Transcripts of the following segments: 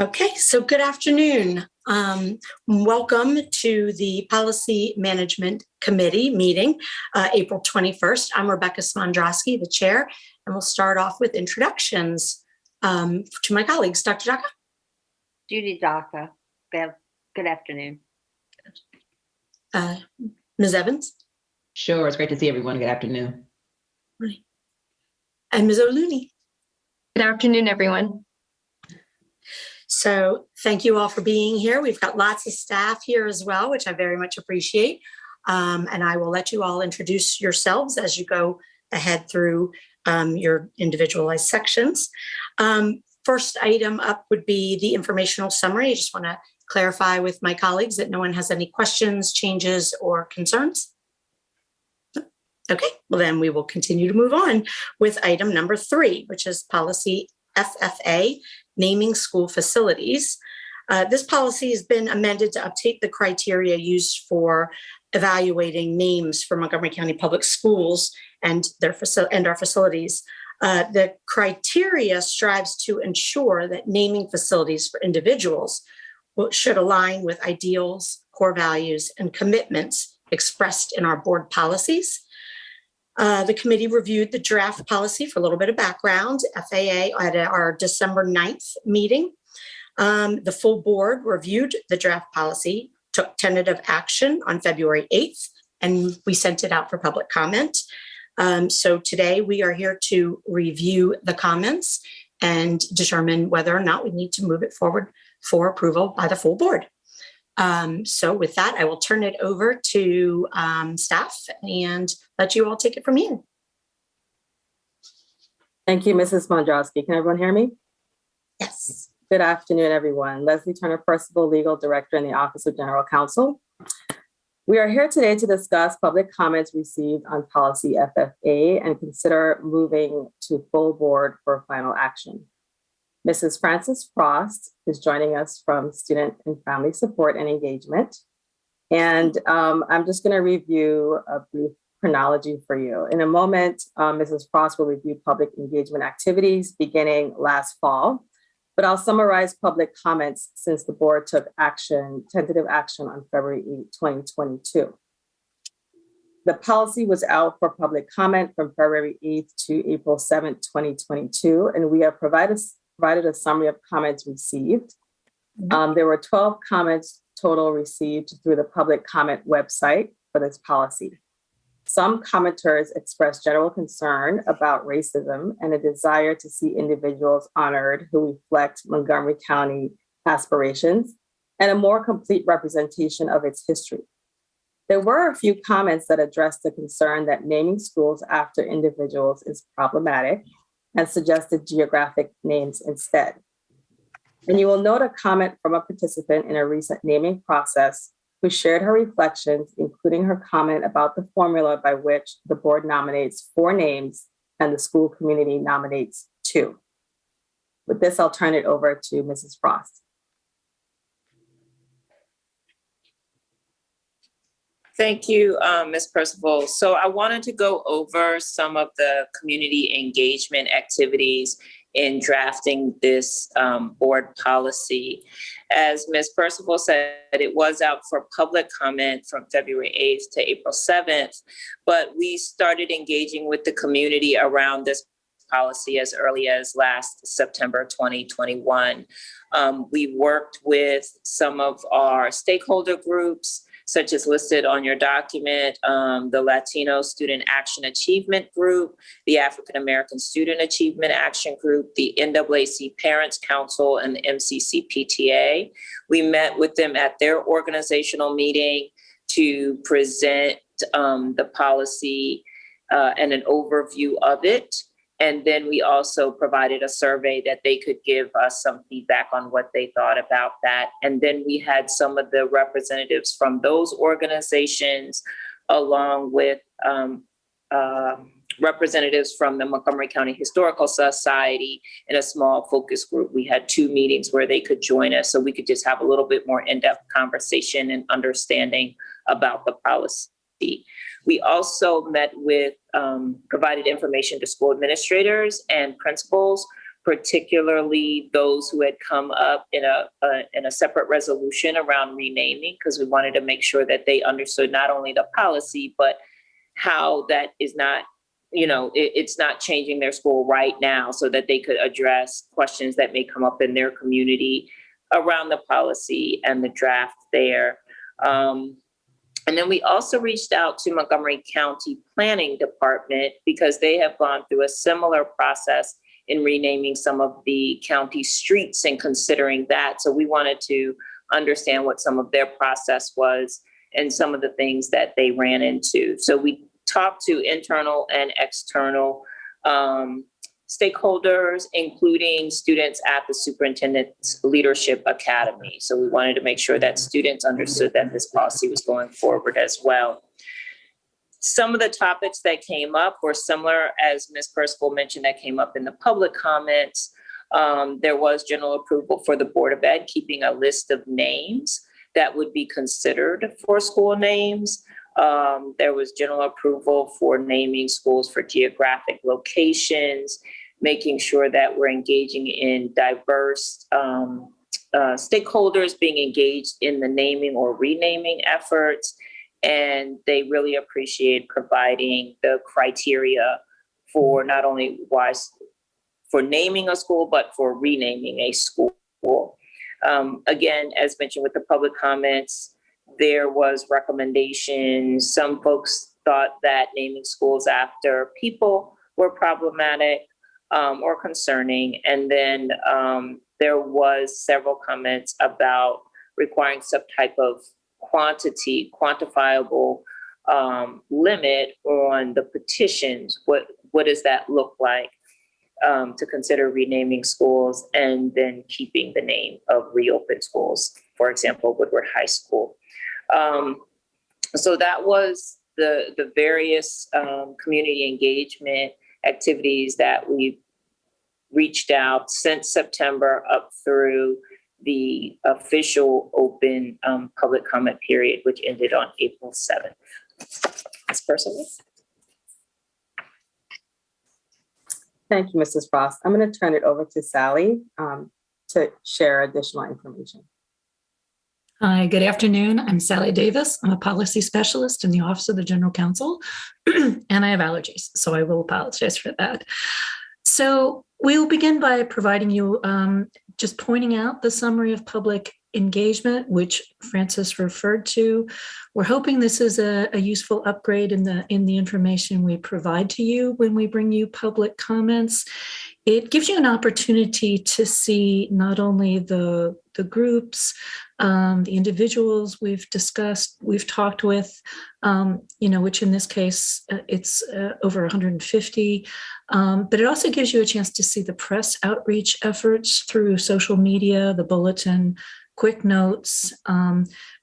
Okay, so good afternoon. Welcome to the Policy Management Committee meeting, April 21st. I'm Rebecca Smondrowski, the chair, and we'll start off with introductions to my colleagues. Dr. Jaka? Judy Jaka. Good afternoon. Ms. Evans? Sure, it's great to see everyone. Good afternoon. Right. And Ms. O'Looney? Good afternoon, everyone. So thank you all for being here. We've got lots of staff here as well, which I very much appreciate. And I will let you all introduce yourselves as you go ahead through your individualized sections. First item up would be the informational summary. I just want to clarify with my colleagues that no one has any questions, changes, or concerns. Okay, well then we will continue to move on with item number 3, which is policy FFA, naming school facilities. This policy has been amended to update the criteria used for evaluating names for Montgomery County Public Schools and our facilities. The criteria strives to ensure that naming facilities for individuals should align with ideals, core values, and commitments expressed in our board policies. The committee reviewed the draft policy for a little bit of background, FAA, at our December 9th meeting. The full board reviewed the draft policy, took tentative action on February 8th, and we sent it out for public comment. So today we are here to review the comments and determine whether or not we need to move it forward for approval by the full board. So with that, I will turn it over to staff and let you all take it from here. Thank you, Mrs. Mondrowski. Can everyone hear me? Yes. Good afternoon, everyone. Leslie Turner Percival, Legal Director in the Office of General Counsel. We are here today to discuss public comments received on policy FFA and consider moving to full board for final action. Mrs. Frances Frost is joining us from Student and Family Support and Engagement. And I'm just going to review a brief chronology for you. In a moment, Mrs. Frost will review public engagement activities beginning last fall, but I'll summarize public comments since the board took tentative action on February 8, 2022. The policy was out for public comment from February 8th to April 7th, 2022, and we have provided a summary of comments received. There were 12 comments total received through the public comment website for this policy. Some commenters expressed general concern about racism and a desire to see individuals honored who reflect Montgomery County aspirations and a more complete representation of its history. There were a few comments that addressed the concern that naming schools after individuals is problematic and suggested geographic names instead. And you will note a comment from a participant in a recent naming process who shared her reflections, including her comment about the formula by which the board nominates 4 names and the school community nominates 2. With this, I'll turn it over to Mrs. Frost. Thank you, Ms. Percival. So I wanted to go over some of the community engagement activities in drafting this board policy. As Ms. Percival said, it was out for public comment from February 8th to April 7th, but we started engaging with the community around this policy as early as last September 2021. We worked with some of our stakeholder groups, such as listed on your document, the Latino Student Action Achievement Group, the African American Student Achievement Action Group, the NAAC Parents Council, and the MCCPTA. We met with them at their organizational meeting to present the policy and an overview of it. And then we also provided a survey that they could give us some feedback on what they thought about that. And then we had some of the representatives from those organizations, along with representatives from the Montgomery County Historical Society in a small focus group. We had 2 meetings where they could join us so we could just have a little bit more in-depth conversation and understanding about the policy. We also met with, provided information to school administrators and principals particularly those who had come up in a separate resolution around renaming, because we wanted to make sure that they understood not only the policy, but how that is not, it's not changing their school right now, so that they could address questions that may come up in their community around the policy and the draft there. And then we also reached out to Montgomery County Planning Department, because they have gone through a similar process in renaming some of the county streets and considering that. So we wanted to understand what some of their process was and some of the things that they ran into. So we talked to internal and external stakeholders, including students at the Superintendent's Leadership Academy. So we wanted to make sure that students understood that this policy was going forward as well. Some of the topics that came up were similar, as Ms. Percival mentioned, that came up in the public comments. There was general approval for the Board of Ed keeping a list of names that would be considered for school names. There was general approval for naming schools for geographic locations, making sure that we're engaging in diverse stakeholders being engaged in the naming or renaming efforts. And they really appreciate providing the criteria for not only for naming a school, but for renaming a school. Again, as mentioned with the public comments, there was recommendations. Some folks thought that naming schools after people were problematic or concerning. And then there was several comments about requiring some type of quantifiable limit on the petitions. What does that look like to consider renaming schools and then keeping the name of reopened schools, for example, Woodward High School. So that was the various community engagement activities that we reached out since September up through the official open public comment period, which ended on April 7th. Ms. Percival. Thank you, Mrs. Frost. I'm going to turn it over to Sally to share additional information. Hi, good afternoon. I'm Sally Davis. I'm a policy specialist in the Office of the General Counsel, and I have allergies, so I will apologize for that. So we'll begin by providing you just pointing out the summary of public engagement, which Francis referred to. We're hoping this is a useful upgrade in the information we provide to you when we bring you public comments. It gives you an opportunity to see not only the groups, the individuals we've discussed, we've talked with, which in this case, it's over 150. But it also gives you a chance to see the press outreach efforts through social media, the bulletin, quick notes,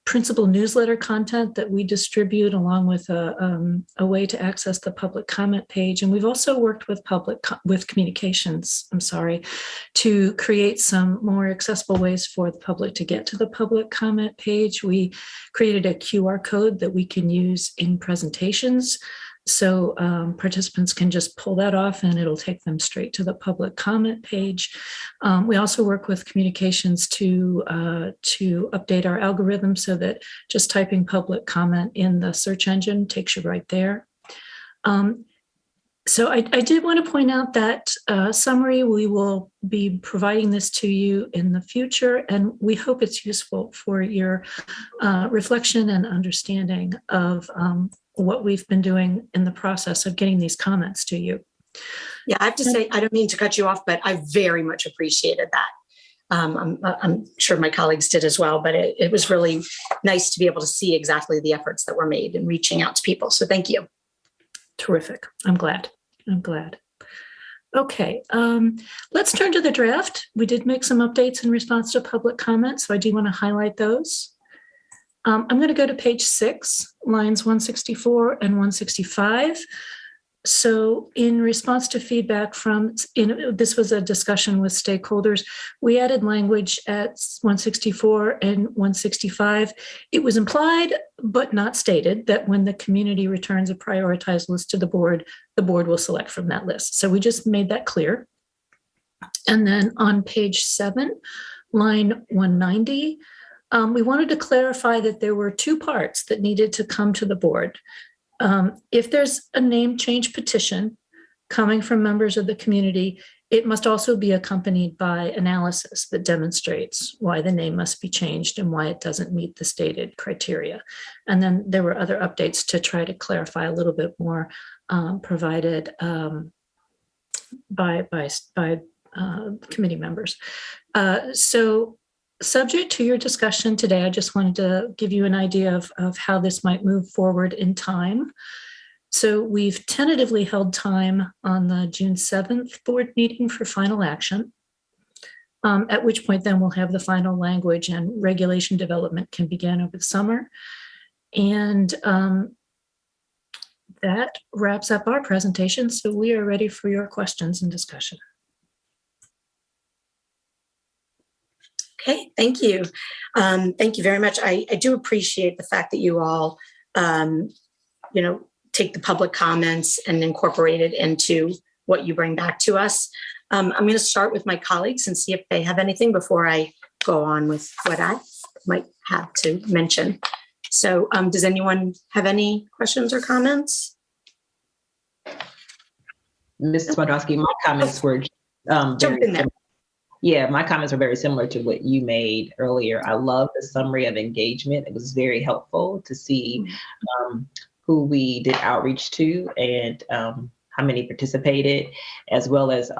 principal newsletter content that we distribute, along with a way to access the public comment page. And we've also worked with communications, to create some more accessible ways for the public to get to the public comment page. We created a QR code that we can use in presentations. So participants can just pull that off and it'll take them straight to the public comment page. We also work with communications to update our algorithm so that just typing public comment in the search engine takes you right there. So I did want to point out that summary, we will be providing this to you in the future, and we hope it's useful for your reflection and understanding of what we've been doing in the process of getting these comments to you. Yeah, I have to say, I don't mean to cut you off, but I very much appreciated that. I'm sure my colleagues did as well, but it was really nice to be able to see exactly the efforts that were made in reaching out to people. So thank you. Terrific. I'm glad. Okay, let's turn to the draft. We did make some updates in response to public comments, so I do want to highlight those. I'm going to go to page 6, lines 164 and 165. So in response to feedback this was a discussion with stakeholders, we added language at 164 and 165. It was implied, but not stated, that when the community returns a prioritized list to the board will select from that list. So we just made that clear. And then on page 7, line 190, we wanted to clarify that there were 2 parts that needed to come to the board. If there's a name change petition coming from members of the community, it must also be accompanied by analysis that demonstrates why the name must be changed and why it doesn't meet the stated criteria. And then there were other updates to try to clarify a little bit more, provided by committee members. So subject to your discussion today, I just wanted to give you an idea of how this might move forward in time. So we've tentatively held time on the June 7th board meeting for final action, at which point then we'll have the final language and regulation development can begin over the summer. And that wraps up our presentation. So we are ready for your questions and discussion. Okay, thank you. Thank you very much. I do appreciate the fact that you all, take the public comments and incorporate it into what you bring back to us. I'm going to start with my colleagues and see if they have anything before I go on with what I might have to mention. So does anyone have any questions or comments? Ms. Smodrowski, my comments were Jump in there. Yeah, my comments are very similar to what you made earlier. I love the summary of engagement. It was very helpful to see who we did outreach to and how many participated, as well as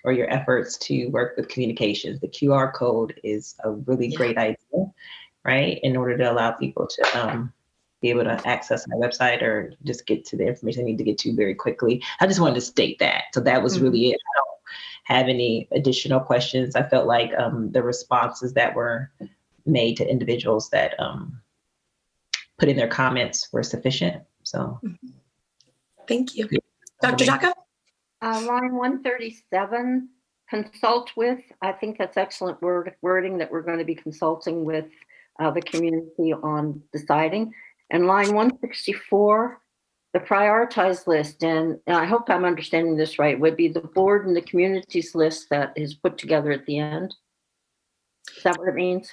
or your efforts to work with communications. The QR code is a really great idea, right? In order to allow people to be able to access my website or just get to the information they need to get to very quickly. I just wanted to state that. So that was really it. I don't have any additional questions. I felt like the responses that were made to individuals that put in their comments were sufficient. So thank you. Dr. Jaka? Line 137, consult with. I think that's excellent wording that we're going to be consulting with the community on deciding. And line 164, the prioritized list, and I hope I'm understanding this right, would be the board and the communities list that is put together at the end. Is that what it means?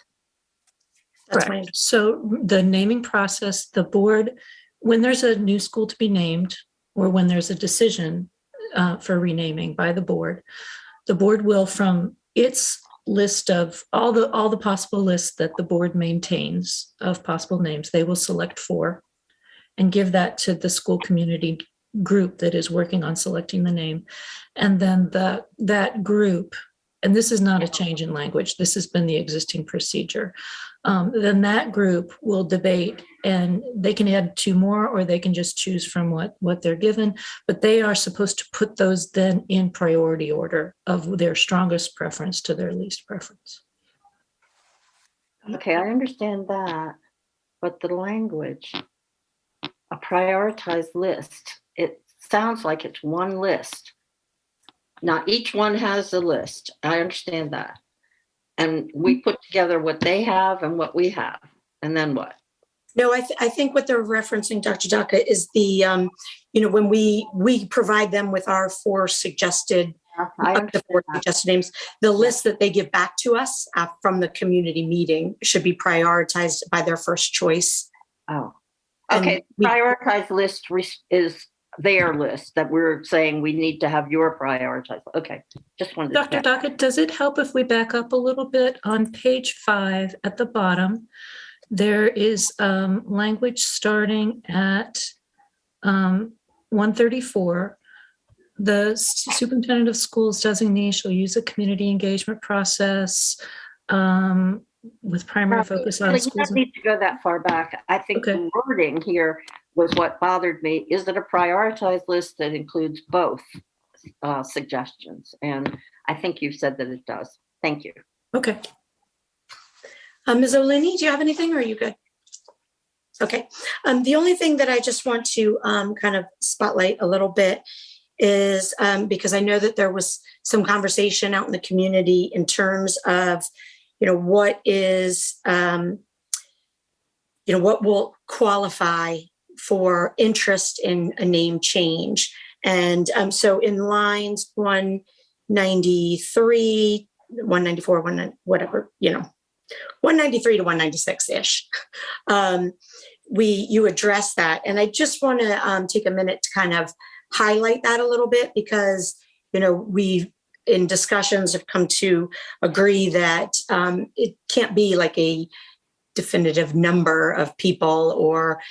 Correct. So the naming process, the board, when there's a new school to be named, or when there's a decision for renaming by the board will, from its list of all the possible lists that the board maintains of possible names, they will select 4 and give that to the school community group that is working on selecting the name. And then that group, and this is not a change in language, this has been the existing procedure, then that group will debate, and they can add 2 more, or they can just choose from what they're given, but they are supposed to put those then in priority order of their strongest preference to their least preference. Okay, I understand that, but the language, a prioritized list, it sounds like it's one list. Now, each one has a list. I understand that. And we put together what they have and what we have. And then what? No, I think what they're referencing, Dr. Jaka, is the, when we provide them with our 4 suggested, suggested names, the list that they give back to us from the community meeting should be prioritized by their first choice. Oh, okay. Prioritized list is their list that we're saying we need to have your prioritized. Okay, just wanted to Dr. Dockett, does it help if we back up a little bit? On page 5 at the bottom, there is language starting at 134. The superintendent of schools designee shall use a community engagement process with primary focus on schools. You don't need to go that far back. I think the wording here was what bothered me. Is it a prioritized list that includes both suggestions? And I think you've said that it does. Thank you. Okay. Ms. Olini, do you have anything, or are you good? Okay. The only thing that I just want to kind of spotlight a little bit is because I know that there was some conversation out in the community in terms of, what is, what will qualify for interest in a name change. And so in lines 1, 193, 194, whatever, 193 to 196-ish. You address that. And I just want to take a minute to kind of highlight that a little bit, because, we in discussions have come to agree that it can't be like a definitive number of people or,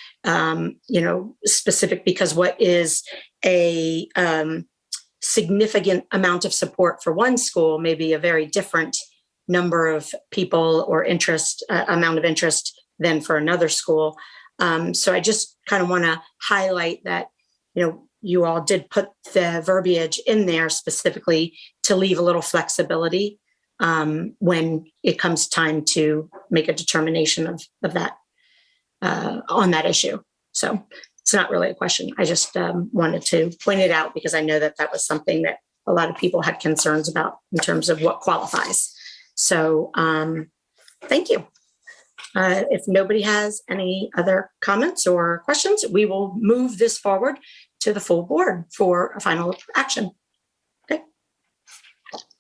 specific, because what is a significant amount of support for one school may be a very different number of people or amount of interest than for another school. So I just kind of want to highlight that, you all did put the verbiage in there specifically to leave a little flexibility when it comes time to make a determination of that on that issue. So it's not really a question. I just wanted to point it out because I know that was something that a lot of people had concerns about in terms of what qualifies. So thank you. If nobody has any other comments or questions, we will move this forward to the full board for a final action. Okay,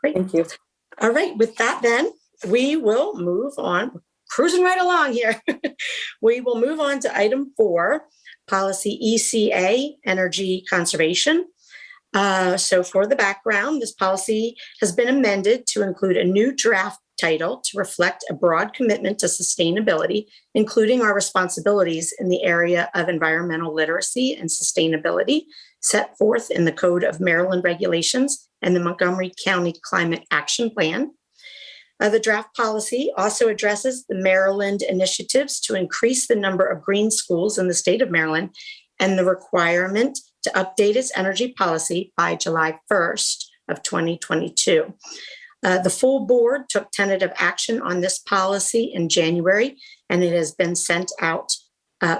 great. Thank you. All right, with that then, we will move on, cruising right along here. We will move on to item 4, policy ECA, energy conservation. So for the background, this policy has been amended to include a new draft title to reflect a broad commitment to sustainability, including our responsibilities in the area of environmental literacy and sustainability set forth in the Code of Maryland Regulations and the Montgomery County Climate Action Plan. The draft policy also addresses the Maryland initiatives to increase the number of green schools in the state of Maryland and the requirement to update its energy policy by July 1st of 2022. The full board took tentative action on this policy in January, and it has been sent out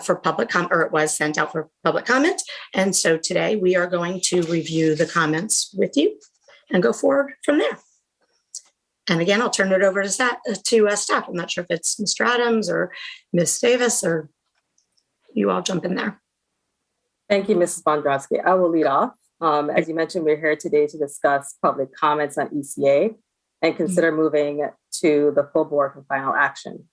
for public comment, or it was sent out for public comment. And so today we are going to review the comments with you and go forward from there. And again, I'll turn it over to staff. I'm not sure if it's Mr. Adams or Ms. Davis, or you all jump in there. Thank you, Mrs. Bondrowski. I will lead off. As you mentioned, we're here today to discuss public comments on ECA and consider moving to the full board for final action.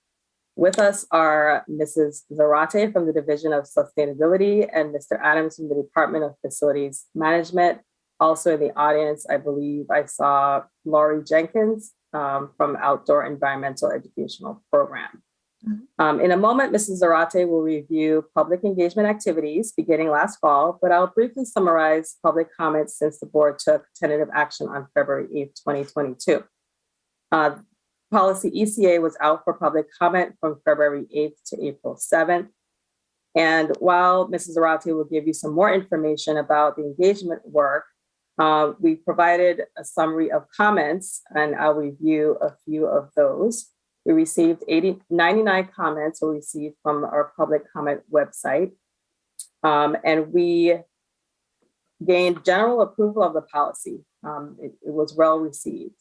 With us are Mrs. Zarate from the Division of Sustainability and Mr. Adams from the Department of Facilities Management. Also in the audience, I believe I saw Laurie Jenkins from Outdoor Environmental Educational Program. In a moment, Mrs. Zarate will review public engagement activities beginning last fall, but I'll briefly summarize public comments since the board took tentative action on February 8th, 2022. Policy ECA was out for public comment from February 8th to April 7th. And while Mrs. Zarate will give you some more information about the engagement work, we provided a summary of comments, and I'll review a few of those. We received 99 comments were received from our public comment website. And we gained general approval of the policy. It was well received.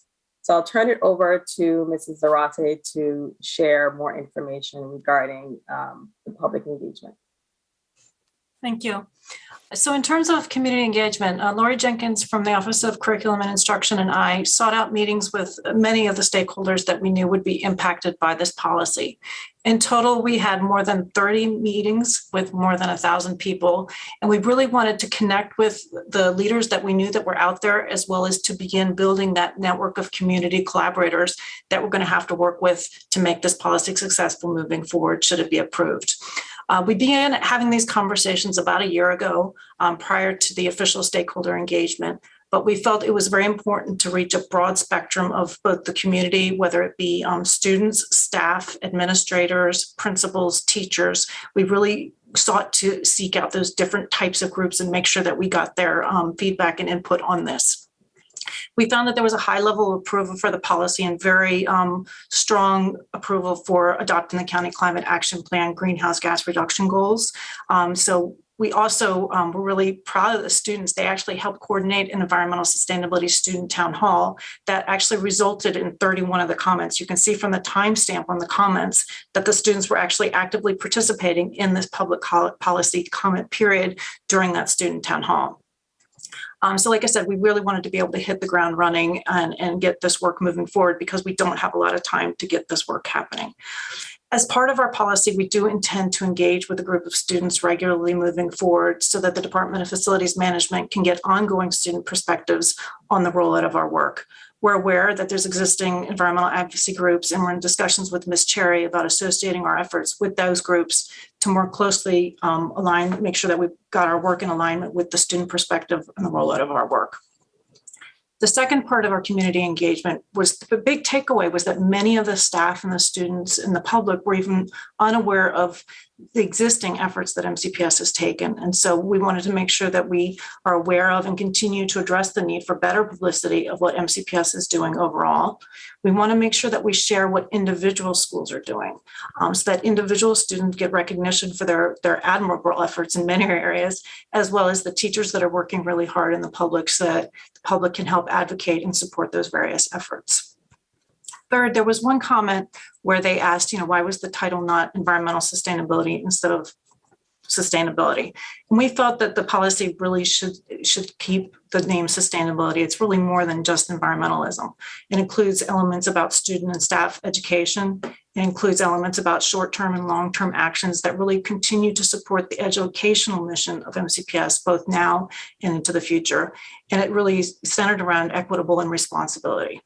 So I'll turn it over to Mrs. Zarate to share more information regarding the public engagement. Thank you. So in terms of community engagement, Laurie Jenkins from the Office of Curriculum and Instruction and I sought out meetings with many of the stakeholders that we knew would be impacted by this policy. In total, we had more than 30 meetings with more than 1,000 people, and we really wanted to connect with the leaders that we knew that were out there, as well as to begin building that network of community collaborators that we're going to have to work with to make this policy successful moving forward, should it be approved. We began having these conversations about a year ago, prior to the official stakeholder engagement, but we felt it was very important to reach a broad spectrum of both the community, whether it be students, staff, administrators, principals, teachers. We really sought to seek out those different types of groups and make sure that we got their feedback and input on this. We found that there was a high level of approval for the policy and very strong approval for adopting the County Climate Action Plan greenhouse gas reduction goals. So we also were really proud of the students. They actually helped coordinate an environmental sustainability student town hall that actually resulted in 31 of the comments. You can see from the timestamp on the comments that the students were actually actively participating in this public policy comment period during that student town hall. So like I said, we really wanted to be able to hit the ground running and get this work moving forward because we don't have a lot of time to get this work happening. As part of our policy, we do intend to engage with a group of students regularly moving forward so that the Department of Facilities Management can get ongoing student perspectives on the rollout of our work. We're aware that there's existing environmental advocacy groups, and we're in discussions with Ms. Cherry about associating our efforts with those groups to more closely align, make sure that we've got our work in alignment with the student perspective and the rollout of our work. The second part of our community engagement was the big takeaway was that many of the staff and the students and the public were even unaware of the existing efforts that MCPS has taken. And so we wanted to make sure that we are aware of and continue to address the need for better publicity of what MCPS is doing overall. We want to make sure that we share what individual schools are doing so that individual students get recognition for their admirable efforts in many areas, as well as the teachers that are working really hard in the public so that the public can help advocate and support those various efforts. Third, there was one comment where they asked, why was the title not environmental sustainability instead of sustainability? And we felt that the policy really should keep the name sustainability. It's really more than just environmentalism. It includes elements about student and staff education. It includes elements about short-term and long-term actions that really continue to support the educational mission of MCPS, both now and into the future. And it really is centered around equitable and responsibility.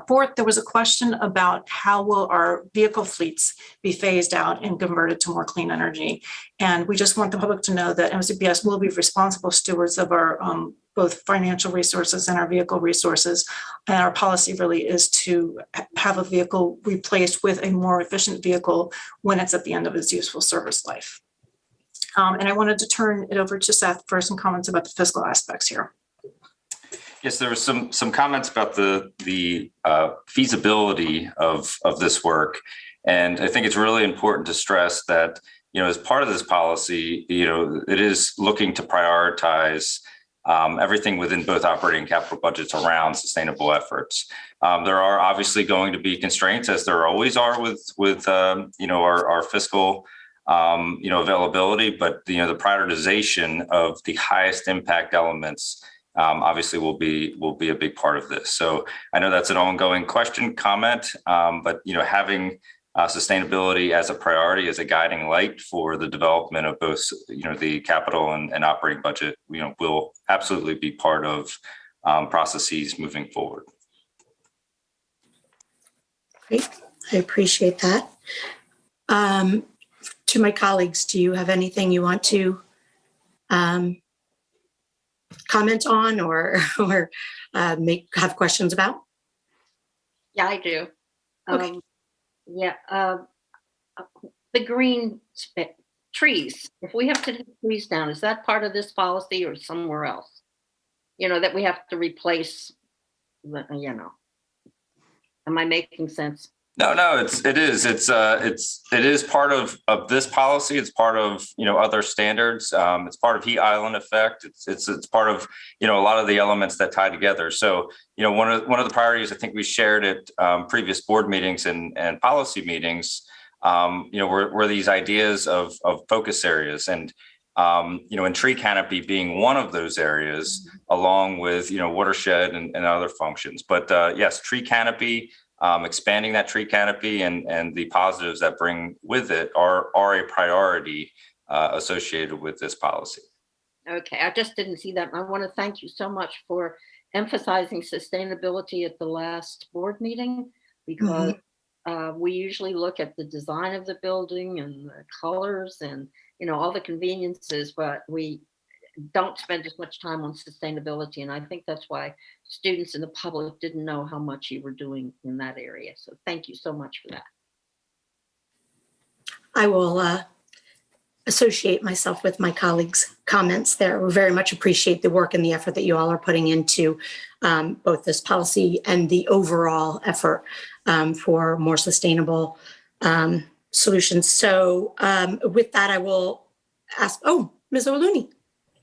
Fourth, there was a question about how will our vehicle fleets be phased out and converted to more clean energy. And we just want the public to know that MCPS will be responsible stewards of our both financial resources and our vehicle resources. And our policy really is to have a vehicle replaced with a more efficient vehicle when it's at the end of its useful service life. And I wanted to turn it over to Seth for some comments about the fiscal aspects here. Yes, there was some comments about the feasibility of this work, and I think it's really important to stress that as part of this policy, it is looking to prioritize everything within both operating and capital budgets around sustainable efforts. There are obviously going to be constraints, as there always are with our fiscal availability, but the prioritization of the highest impact elements obviously will be a big part of this. So I know that's an ongoing comment, but having sustainability as a priority, as a guiding light for the development of both the capital and operating budget, will absolutely be part of processes moving forward. Great, I appreciate that. To my colleagues, do you have anything you want to comment on or have questions about? Yeah, I do. Okay. The green trees, if we have to take trees down, is that part of this policy or somewhere else? That we have to replace, am I making sense? No, it is part of this policy. It's part of other standards. It's part of heat island effect. It's part of a lot of the elements that tie together. So one of the priorities I think we shared at previous board meetings and policy meetings, were these ideas of focus areas and and tree canopy being one of those areas, along with watershed and other functions. But yes, tree canopy. Expanding that tree canopy and the positives that bring with it are a priority associated with this policy. Okay, I just didn't see that. I want to thank you so much for emphasizing sustainability at the last board meeting, because we usually look at the design of the building and the colors and all the conveniences, but we don't spend as much time on sustainability. And I think that's why students and the public didn't know how much you were doing in that area. So thank you so much for that. I will associate myself with my colleagues' comments there. We very much appreciate the work and the effort that you all are putting into both this policy and the overall effort for more sustainable solutions. So with that, I will ask, Ms. Oluni.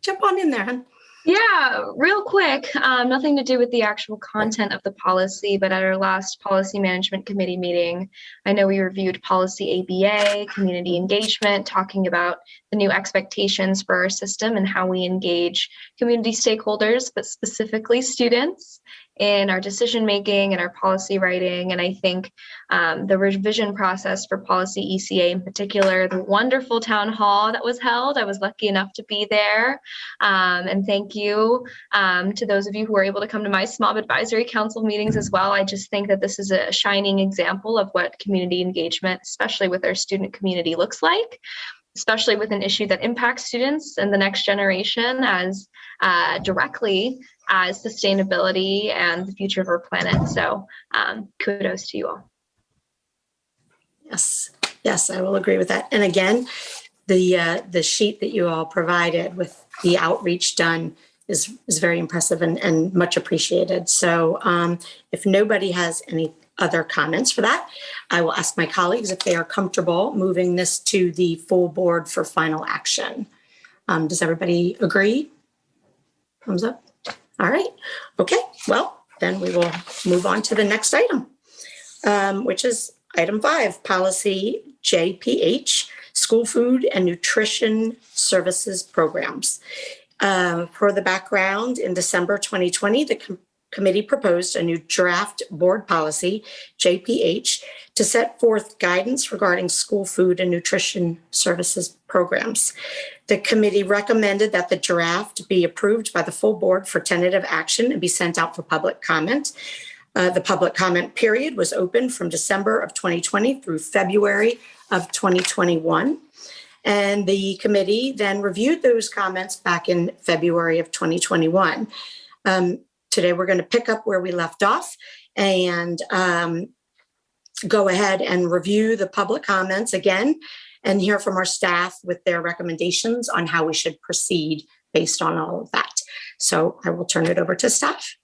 Jump on in there, hon. Yeah, real quick, nothing to do with the actual content of the policy, but at our last policy management committee meeting, I know we reviewed policy ABA, community engagement, talking about the new expectations for our system and how we engage community stakeholders, but specifically students, in our decision making and our policy writing. And I think the revision process for policy ECA in particular, the wonderful town hall that was held, I was lucky enough to be there. And thank you to those of you who were able to come to my SMOB Advisory Council meetings as well. I just think that this is a shining example of what community engagement, especially with our student community, looks like, especially with an issue that impacts students and the next generation as directly as sustainability and the future of our planet. So kudos to you all. Yes, I will agree with that. And again, the sheet that you all provided with the outreach done is very impressive and much appreciated. So if nobody has any other comments for that, I will ask my colleagues if they are comfortable moving this to the full board for final action. Does everybody agree? Thumbs up. All right. Okay. Well, then we will move on to the next item, which is item 5, policy JPH, school food and nutrition services programs. For the background, in December 2020, the committee proposed a new draft board policy, JPH, to set forth guidance regarding school food and nutrition services programs. The committee recommended that the draft be approved by the full board for tentative action and be sent out for public comment. The public comment period was open from December of 2020 through February of 2021. And the committee then reviewed those comments back in February of 2021. Today, we're going to pick up where we left off and go ahead and review the public comments again and hear from our staff with their recommendations on how we should proceed based on all of that. So I will turn it over to staff.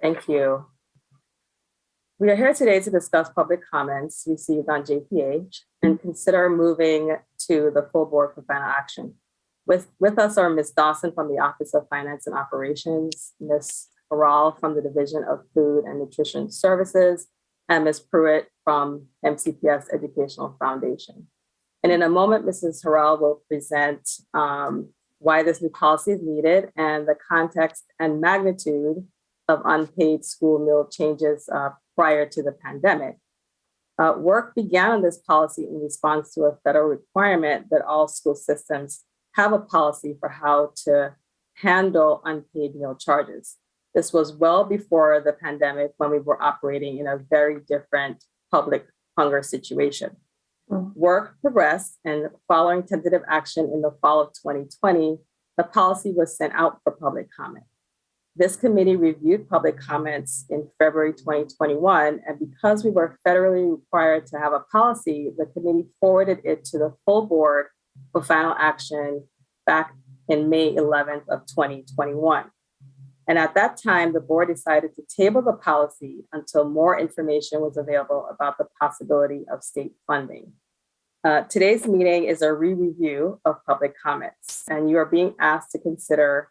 Thank you. We are here today to discuss public comments received on JPH and consider moving to the full board for final action. With us are Ms. Dawson from the Office of Finance and Operations, Ms. Harrell from the Division of Food and Nutrition Services, and Ms. Pruitt from MCPS Educational Foundation. And in a moment, Mrs. Harrell will present why this new policy is needed and the context and magnitude of unpaid school meal changes prior to the pandemic. Work began on this policy in response to a federal requirement that all school systems have a policy for how to handle unpaid meal charges. This was well before the pandemic, when we were operating in a very different public hunger situation. Work progressed, and following tentative action in the fall of 2020, the policy was sent out for public comment. This committee reviewed public comments in February 2021, and because we were federally required to have a policy, the committee forwarded it to the full board for final action back in May 11th of 2021. And at that time, the board decided to table the policy until more information was available about the possibility of state funding. Today's meeting is a re-review of public comments, and you are being asked to consider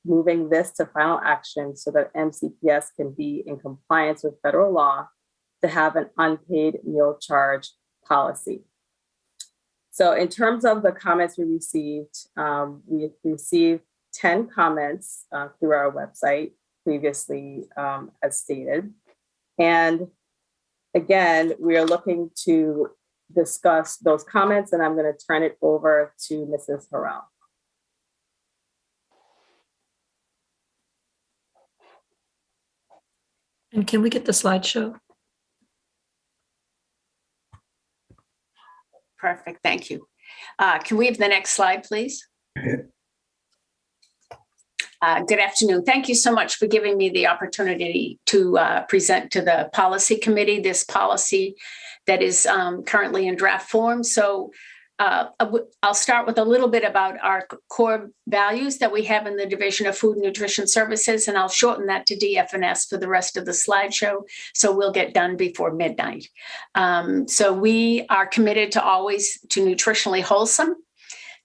moving this to final action so that MCPS can be in compliance with federal law to have an unpaid meal charge policy. So in terms of the comments we received 10 comments through our website previously, as stated. And again, we are looking to discuss those comments, and I'm going to turn it over to Mrs. Harrell. And can we get the slideshow? Perfect, thank you. Can we have the next slide, please? Good afternoon. Thank you so much for giving me the opportunity to present to the policy committee this policy that is currently in draft form. So I'll start with a little bit about our core values that we have in the Division of Food and Nutrition Services, and I'll shorten that to DF&S for the rest of the slideshow, so we'll get done before midnight. So we are committed to nutritionally wholesome,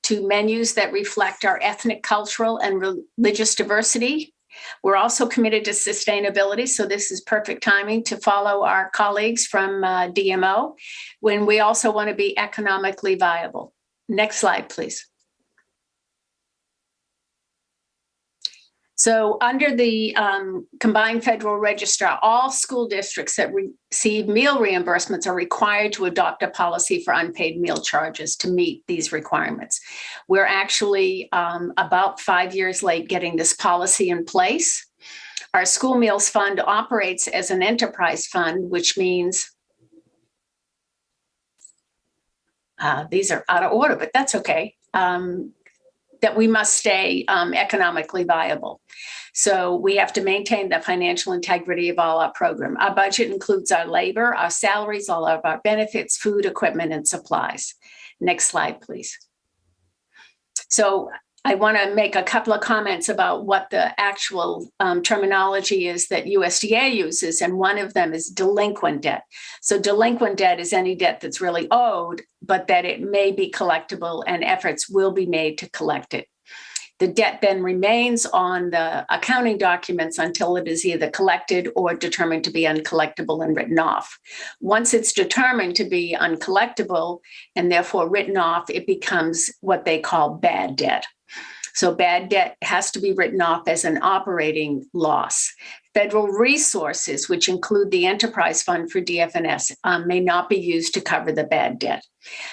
to menus that reflect our ethnic, cultural, and religious diversity. We're also committed to sustainability, so this is perfect timing to follow our colleagues from DMO, when we also want to be economically viable. Next slide, please. So under the combined federal register, all school districts that receive meal reimbursements are required to adopt a policy for unpaid meal charges to meet these requirements. We're actually about 5 years late getting this policy in place. Our school meals fund operates as an enterprise fund, which means these are out of order, but that's okay. That we must stay economically viable. So we have to maintain the financial integrity of all our program. Our budget includes our labor, our salaries, all of our benefits, food, equipment, and supplies. Next slide, please. So I want to make a couple of comments about what the actual terminology is that USDA uses, and one of them is delinquent debt. So delinquent debt is any debt that's really owed, but that it may be collectible and efforts will be made to collect it. The debt then remains on the accounting documents until it is either collected or determined to be uncollectible and written off. Once it's determined to be uncollectible and therefore written off, it becomes what they call bad debt. So bad debt has to be written off as an operating loss. Federal resources, which include the enterprise fund for DF&S, may not be used to cover the bad debt.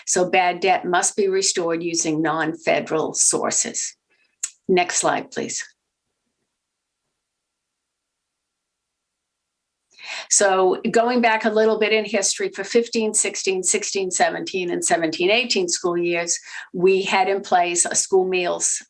So bad debt must be restored using non-federal sources. Next slide, please. So going back a little bit in history for 15, 16, 16, 17, and 17, 18 school years, we had in place a school meals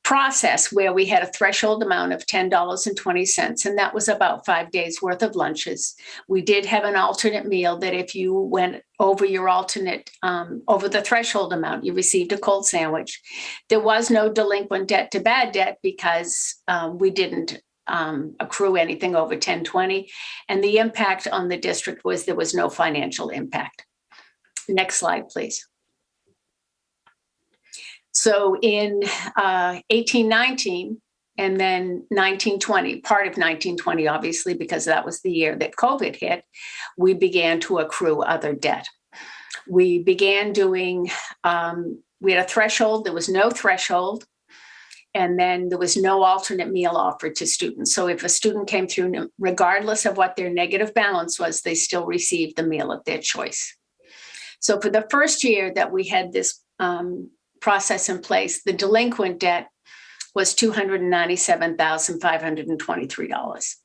process where we had a threshold amount of $10.20, and that was about 5 days worth of lunches. We did have an alternate meal that if you went over your alternate, over the threshold amount, you received a cold sandwich. There was no delinquent debt to bad debt because we didn't accrue anything over 1020. And the impact on the district was there was no financial impact. Next slide, please. So in 1819 and then 1920, part of 1920, obviously, because that was the year that COVID hit, we began to accrue other debt. We began doing, we had a threshold, there was no threshold. And then there was no alternate meal offered to students. So if a student came through, regardless of what their negative balance was, they still received the meal of their choice. So for the first year that we had this process in place, the delinquent debt was $297,523.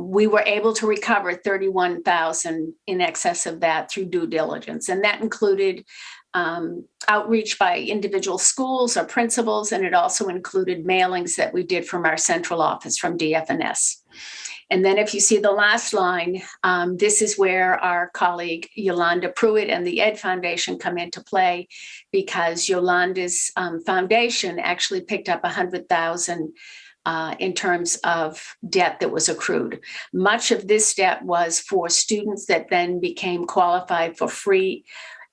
We were able to recover $31,000 in excess of that through due diligence. And that included outreach by individual schools or principals, and it also included mailings that we did from our central office from DF&S. And then if you see the last line, this is where our colleague Yolanda Pruitt and the Ed Foundation come into play, because Yolanda's foundation actually picked up $100,000 in terms of debt that was accrued. Much of this debt was for students that then became qualified for free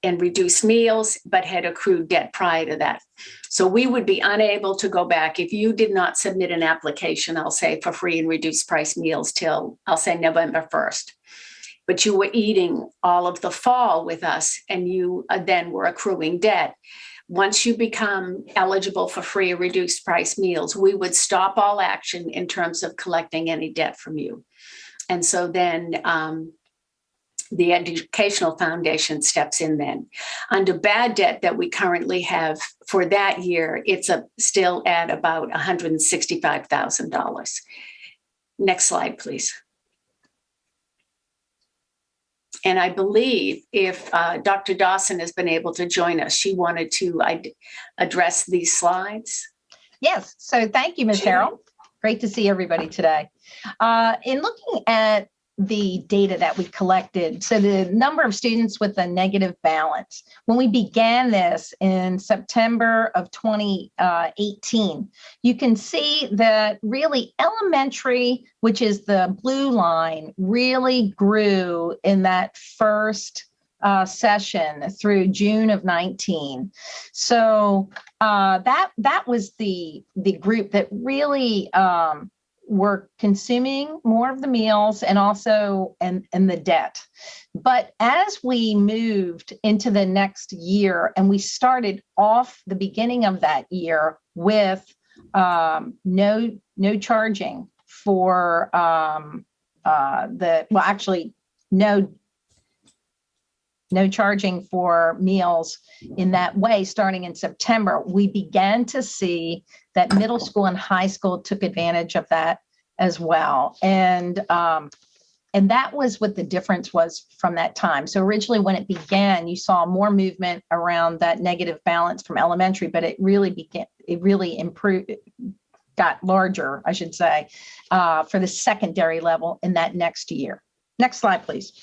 and reduced meals, but had accrued debt prior to that. So we would be unable to go back if you did not submit an application, I'll say, for free and reduced price meals till, I'll say, November 1st. But you were eating all of the fall with us and you then were accruing debt. Once you become eligible for free or reduced price meals, we would stop all action in terms of collecting any debt from you. And so then the Educational Foundation steps in then. Under bad debt that we currently have for that year, it's still at about $165,000. Next slide, please. And I believe if Dr. Dawson has been able to join us, she wanted to address these slides. Yes, so thank you, Ms. Harrell. Great to see everybody today. In looking at the data that we collected, so the number of students with a negative balance, when we began this in September of 2018, you can see that really elementary, which is the blue line, really grew in that first session through June of 19. So that was the group that really were consuming more of the meals and also and the debt. But as we moved into the next year, and we started off the beginning of that year with no charging for no charging for meals in that way starting in September, we began to see that middle school and high school took advantage of that as well. And that was what the difference was from that time. So originally when it began, you saw more movement around that negative balance from elementary, but it really improved, got larger, I should say, for the secondary level in that next year. Next slide, please.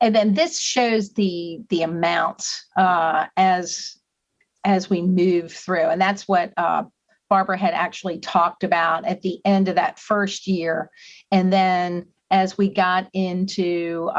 And then this shows the amounts as we move through. And that's what Barbara had actually talked about at the end of that first year. And then as we got into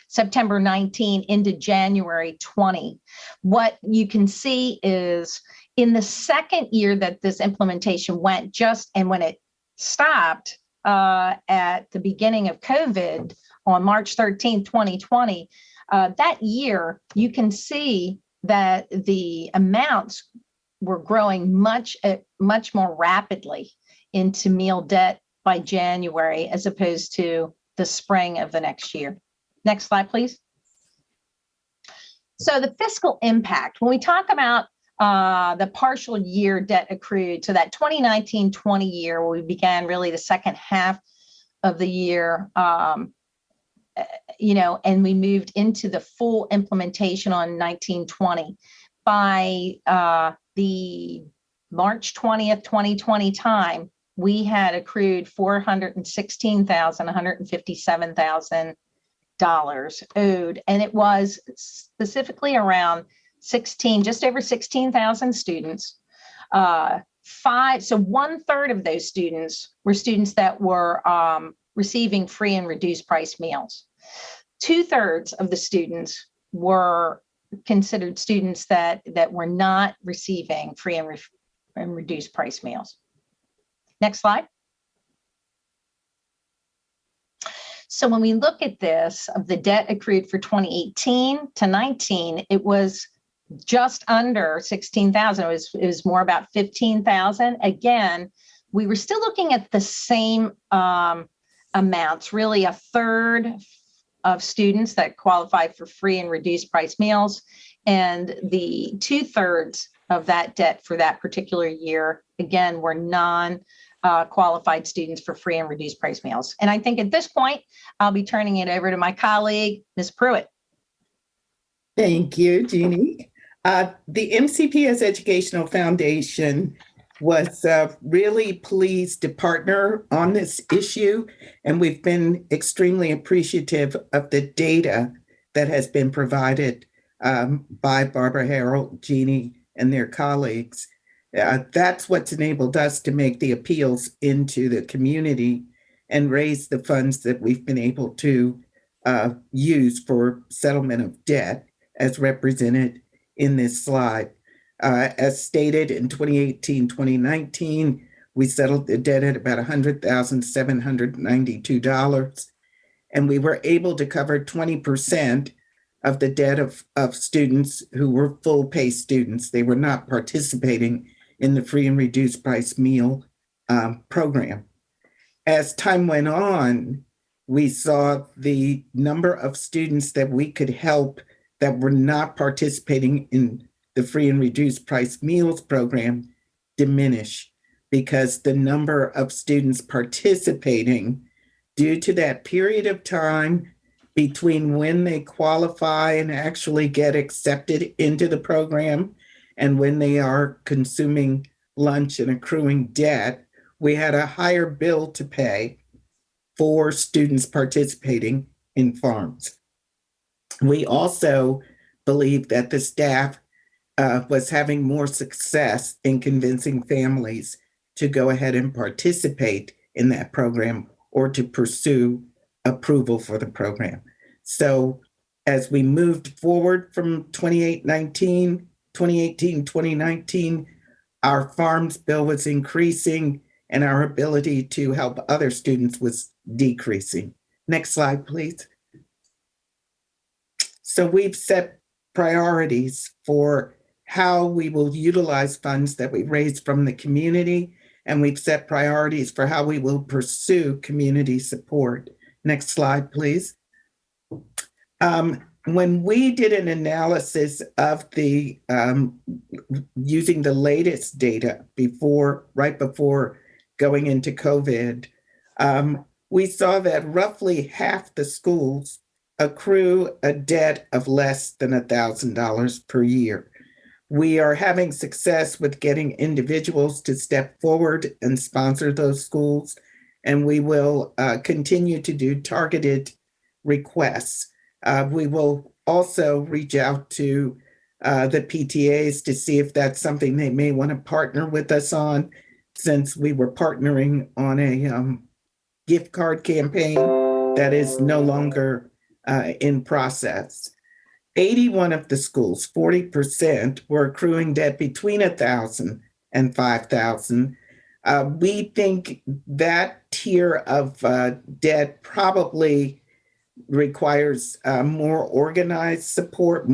September 19 into January 20, what you can see is in the second year that this implementation went, and when it stopped at the beginning of COVID, on March 13, 2020, that year, you can see that the amounts were growing much more rapidly into meal debt by January, as opposed to the spring of the next year. Next slide, please. So the fiscal impact, when we talk about the partial year debt accrued, so that 2019-20 year, where we began really the second half of the year, and we moved into the full implementation on 1920. By the March 20th, 2020 time, we had accrued $416,157,000 owed, and it was specifically around just over 16,000 students. So 1/3 of those students were students that were receiving free and reduced price meals. 2/3 of the students were considered students that were not receiving free and reduced price meals. Next slide. So when we look at this, of the debt accrued for 2018 to 19, it was just under 16,000. It was more about 15,000. Again, we were still looking at the same amounts, really 1/3 of students that qualified for free and reduced price meals, and the 2/3 of that debt for that particular year, again, were non-qualified students for free and reduced price meals. And I think at this point, I'll be turning it over to my colleague, Ms. Pruitt. Thank you, Jeannie. The MCPS Educational Foundation was really pleased to partner on this issue, and we've been extremely appreciative of the data that has been provided by Barbara Harrell, Jeannie, and their colleagues. That's what's enabled us to make the appeals into the community and raise the funds that we've been able to use for settlement of debt, as represented in this slide. As stated, in 2018-2019, we settled the debt at about $100,792, and we were able to cover 20% of the debt of students who were full pay students. They were not participating in the free and reduced price meal program. As time went on, we saw the number of students that we could help that were not participating in the free and reduced price meals program diminish, because the number of students participating, due to that period of time between when they qualify and actually get accepted into the program and when they are consuming lunch and accruing debt, we had a higher bill to pay for students participating in farms. We also believe that the staff was having more success in convincing families to go ahead and participate in that program or to pursue approval for the program. So as we moved forward from 2018-2019, our farms bill was increasing and our ability to help other students was decreasing. Next slide, please. So we've set priorities for how we will utilize funds that we raise from the community, and we've set priorities for how we will pursue community support. Next slide, please. When we did an analysis of the using the latest data right before going into COVID, we saw that roughly half the schools accrue a debt of less than $1,000 per year. We are having success with getting individuals to step forward and sponsor those schools, and we will continue to do targeted requests. We will also reach out to the PTAs to see if that's something they may want to partner with us on, since we were partnering on a gift card campaign that is no longer in process. 81 of the schools, 40%, were accruing debt between $1,000 and $5,000. We think that tier of debt probably requires more organized support,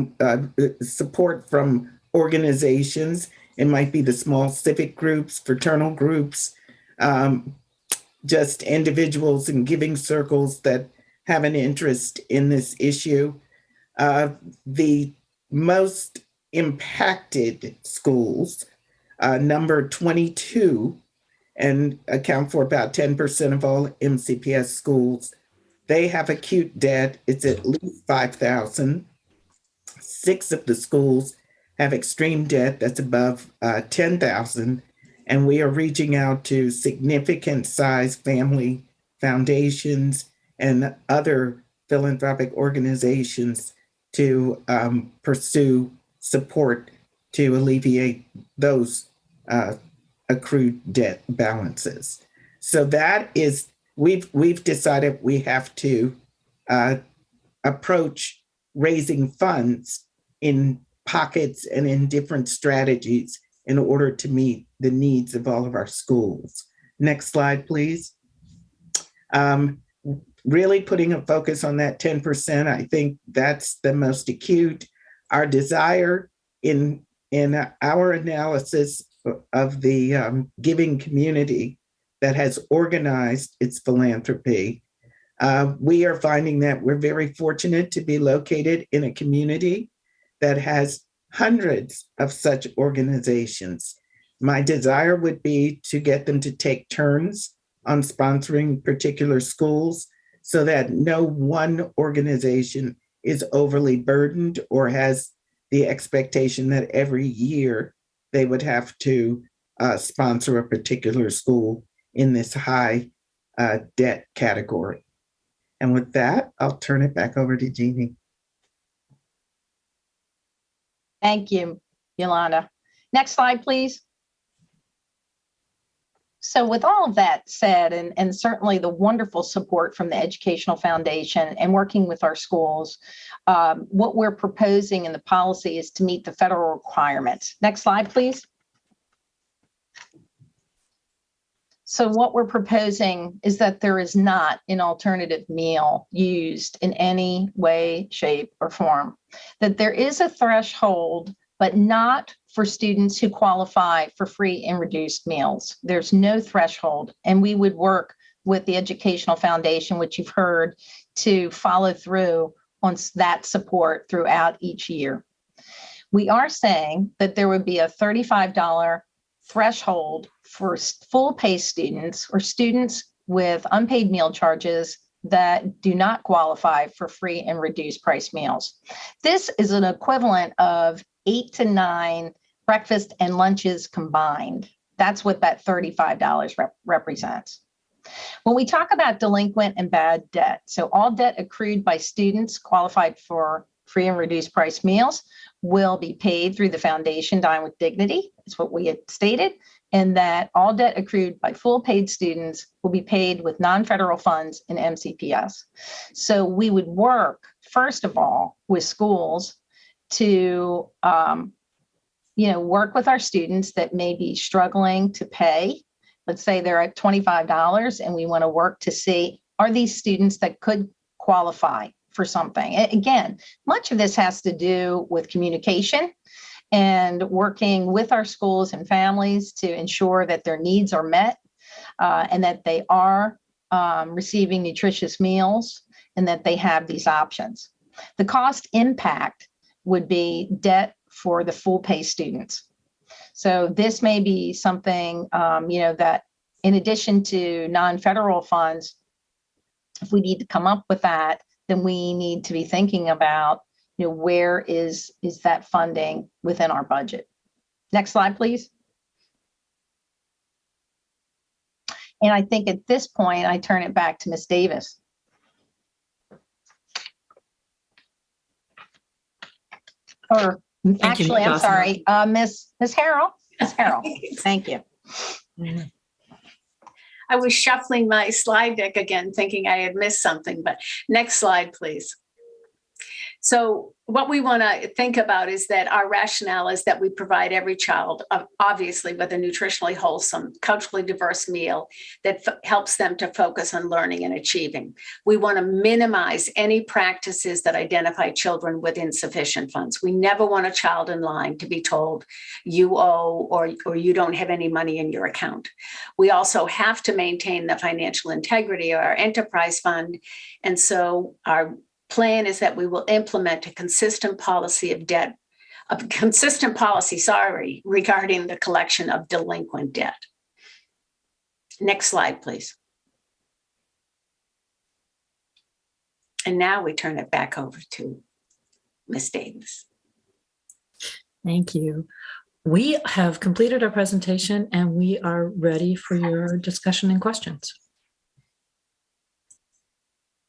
support from organizations. It might be the small civic groups, fraternal groups, just individuals in giving circles that have an interest in this issue. The most impacted schools, number 22, and account for about 10% of all MCPS schools, they have acute debt. It's at least $5,000. 6 of the schools have extreme debt that's above $10,000. And we are reaching out to significant size family foundations and other philanthropic organizations to pursue support to alleviate those accrued debt balances. So that is, we've decided we have to approach raising funds in pockets and in different strategies in order to meet the needs of all of our schools. Next slide, please. Really putting a focus on that 10%, I think that's the most acute. Our desire in our analysis of the giving community that has organized its philanthropy, we are finding that we're very fortunate to be located in a community that has hundreds of such organizations. My desire would be to get them to take turns on sponsoring particular schools so that no one organization is overly burdened or has the expectation that every year they would have to sponsor a particular school in this high debt category. And with that, I'll turn it back over to Jeannie. Thank you, Yolanda. Next slide, please. So with all of that said, and certainly the wonderful support from the Educational Foundation and working with our schools, what we're proposing in the policy is to meet the federal requirements. Next slide, please. So what we're proposing is that there is not an alternative meal used in any way, shape, or form. That there is a threshold, but not for students who qualify for free and reduced meals. There's no threshold, and we would work with the Educational Foundation, which you've heard, to follow through on that support throughout each year. We are saying that there would be a $35 threshold for full pay students or students with unpaid meal charges that do not qualify for free and reduced price meals. This is an equivalent of 8 to 9 breakfast and lunches combined. That's what that $35 represents. When we talk about delinquent and bad debt, so all debt accrued by students qualified for free and reduced price meals will be paid through the foundation Dine with Dignity. That's what we had stated. And that all debt accrued by full paid students will be paid with non-federal funds in MCPS. So we would work, first of all, with schools to work with our students that may be struggling to pay. Let's say they're at $25 and we want to work to see, are these students that could qualify for something? Again, much of this has to do with communication and working with our schools and families to ensure that their needs are met and that they are receiving nutritious meals and that they have these options. The cost impact would be debt for the full pay students. So this may be something, that in addition to non-federal funds, if we need to come up with that, then we need to be thinking about, where is that funding within our budget? Next slide, please. And I think at this point, I turn it back to Ms. Davis. Or actually, I'm sorry, Ms. Harrell. Ms. Harrell, thank you. I was shuffling my slide deck again, thinking I had missed something, but next slide, please. So what we want to think about is that our rationale is that we provide every child, obviously, with a nutritionally wholesome, culturally diverse meal that helps them to focus on learning and achieving. We want to minimize any practices that identify children with insufficient funds. We never want a child in line to be told you owe or you don't have any money in your account. We also have to maintain the financial integrity of our enterprise fund. And so our plan is that we will implement a consistent policy regarding the collection of delinquent debt. Next slide, please. And now we turn it back over to Ms. Davis. Thank you. We have completed our presentation and we are ready for your discussion and questions.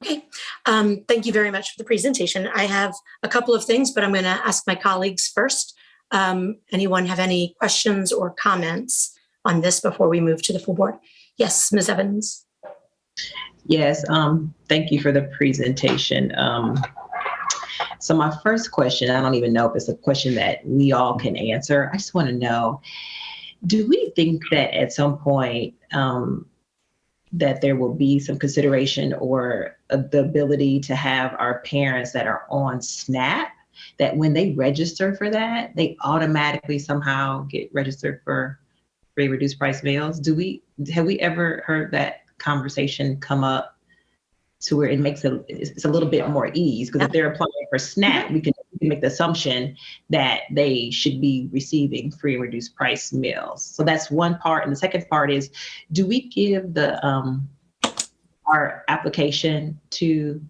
Okay, thank you very much for the presentation. I have a couple of things, but I'm going to ask my colleagues first. Anyone have any questions or comments on this before we move to the full board? Yes, Ms. Evans. Yes, thank you for the presentation. So my first question, I don't even know if it's a question that we all can answer. I just want to know, do we think that at some point that there will be some consideration or the ability to have our parents that are on SNAP, that when they register for that, they automatically somehow get registered for free reduced price meals? Have we ever heard that conversation come up to where it's a little bit more ease? Because if they're applying for SNAP, we can make the assumption that they should be receiving free and reduced price meals. So that's one part. And the second part is, do we give our application to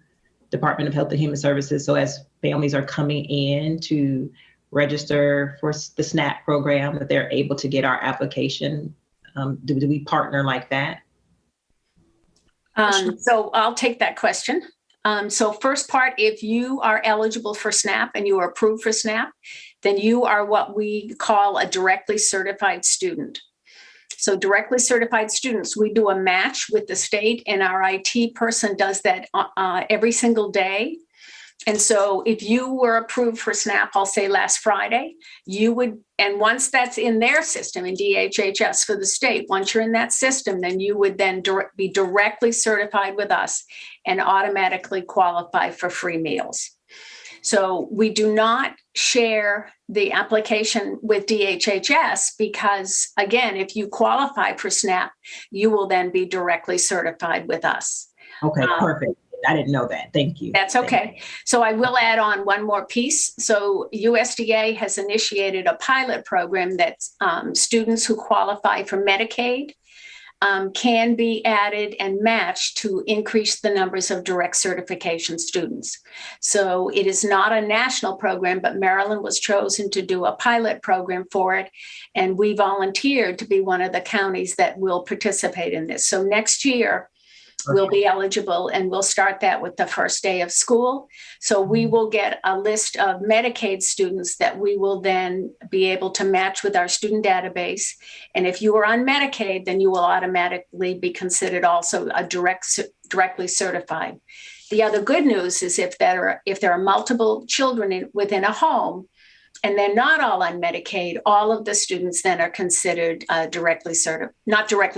Department of Health and Human Services? So as families are coming in to register for the SNAP program, that they're able to get our application? Do we partner like that? So I'll take that question. So first part, if you are eligible for SNAP and you are approved for SNAP, then you are what we call a directly certified student. So directly certified students, we do a match with the state, and our IT person does that every single day. And so if you were approved for SNAP, I'll say last Friday, you would, and once that's in their system, in DHHS for the state, once you're in that system, then you would then be directly certified with us and automatically qualify for free meals. So we do not share the application with DHHS because, again, if you qualify for SNAP, you will then be directly certified with us. Okay, perfect. I didn't know that. Thank you. That's okay. So I will add on one more piece. So USDA has initiated a pilot program that students who qualify for Medicaid can be added and matched to increase the numbers of direct certification students. So it is not a national program, but Maryland was chosen to do a pilot program for it. And we volunteered to be one of the counties that will participate in this. So next year, we'll be eligible, and we'll start that with the first day of school. So we will get a list of Medicaid students that we will then be able to match with our student database. And if you are on Medicaid, then you will automatically be considered also a directly certified. The other good news is if there are multiple children within a home, and they're not all on Medicaid, all of the students then are considered not directly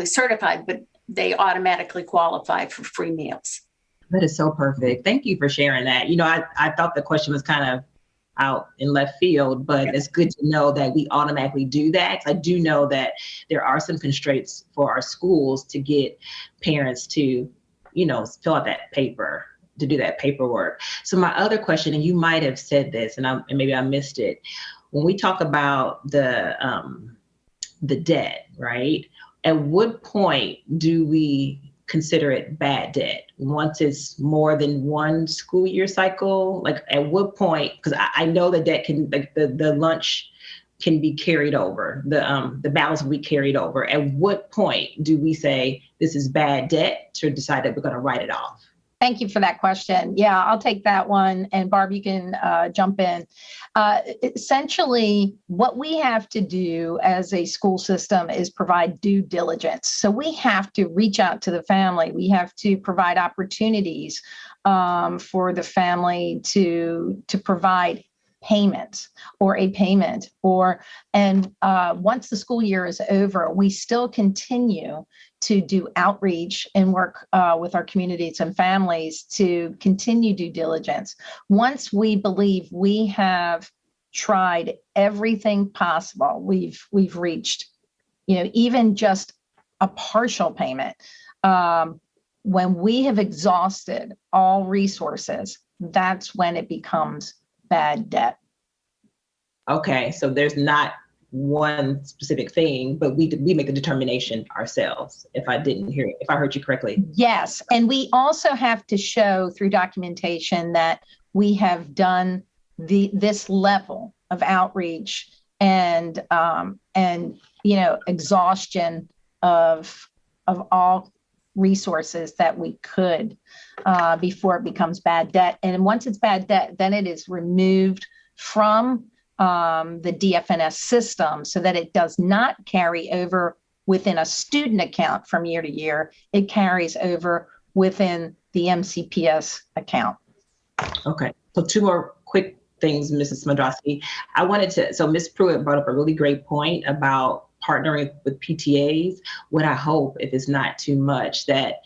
certified, but they automatically qualify for free meals. That is so perfect. Thank you for sharing that. I thought the question was kind of out in left field, but it's good to know that we automatically do that. I do know that there are some constraints for our schools to get parents to, fill out that paper, to do that paperwork. So my other question, and you might have said this, and maybe I missed it, when we talk about the debt, right? At what point do we consider it bad debt? Once it's more than one school year cycle? Like at what point, because I know the debt can, like the lunch can be carried over, the balance will be carried over. At what point do we say this is bad debt to decide that we're going to write it off? Thank you for that question. Yeah, I'll take that one. And Barb, you can jump in. Essentially, what we have to do as a school system is provide due diligence. So we have to reach out to the family. We have to provide opportunities for the family to provide payments or a payment, and once the school year is over, we still continue to do outreach and work with our communities and families to continue due diligence. Once we believe we have tried everything possible, we've reached, even just a partial payment. When we have exhausted all resources, that's when it becomes bad debt. Okay, so there's not one specific thing, but we make the determination ourselves. If I heard you correctly. Yes, and we also have to show through documentation that we have done this level of outreach and exhaustion of all resources that we could before it becomes bad debt. And once it's bad debt, then it is removed from the DFNS system so that it does not carry over within a student account from year to year. It carries over within the MCPS account. Okay, so two more quick things, Mrs. Smodrowski. So Ms. Pruitt brought up a really great point about partnering with PTAs. What I hope, if it's not too much, that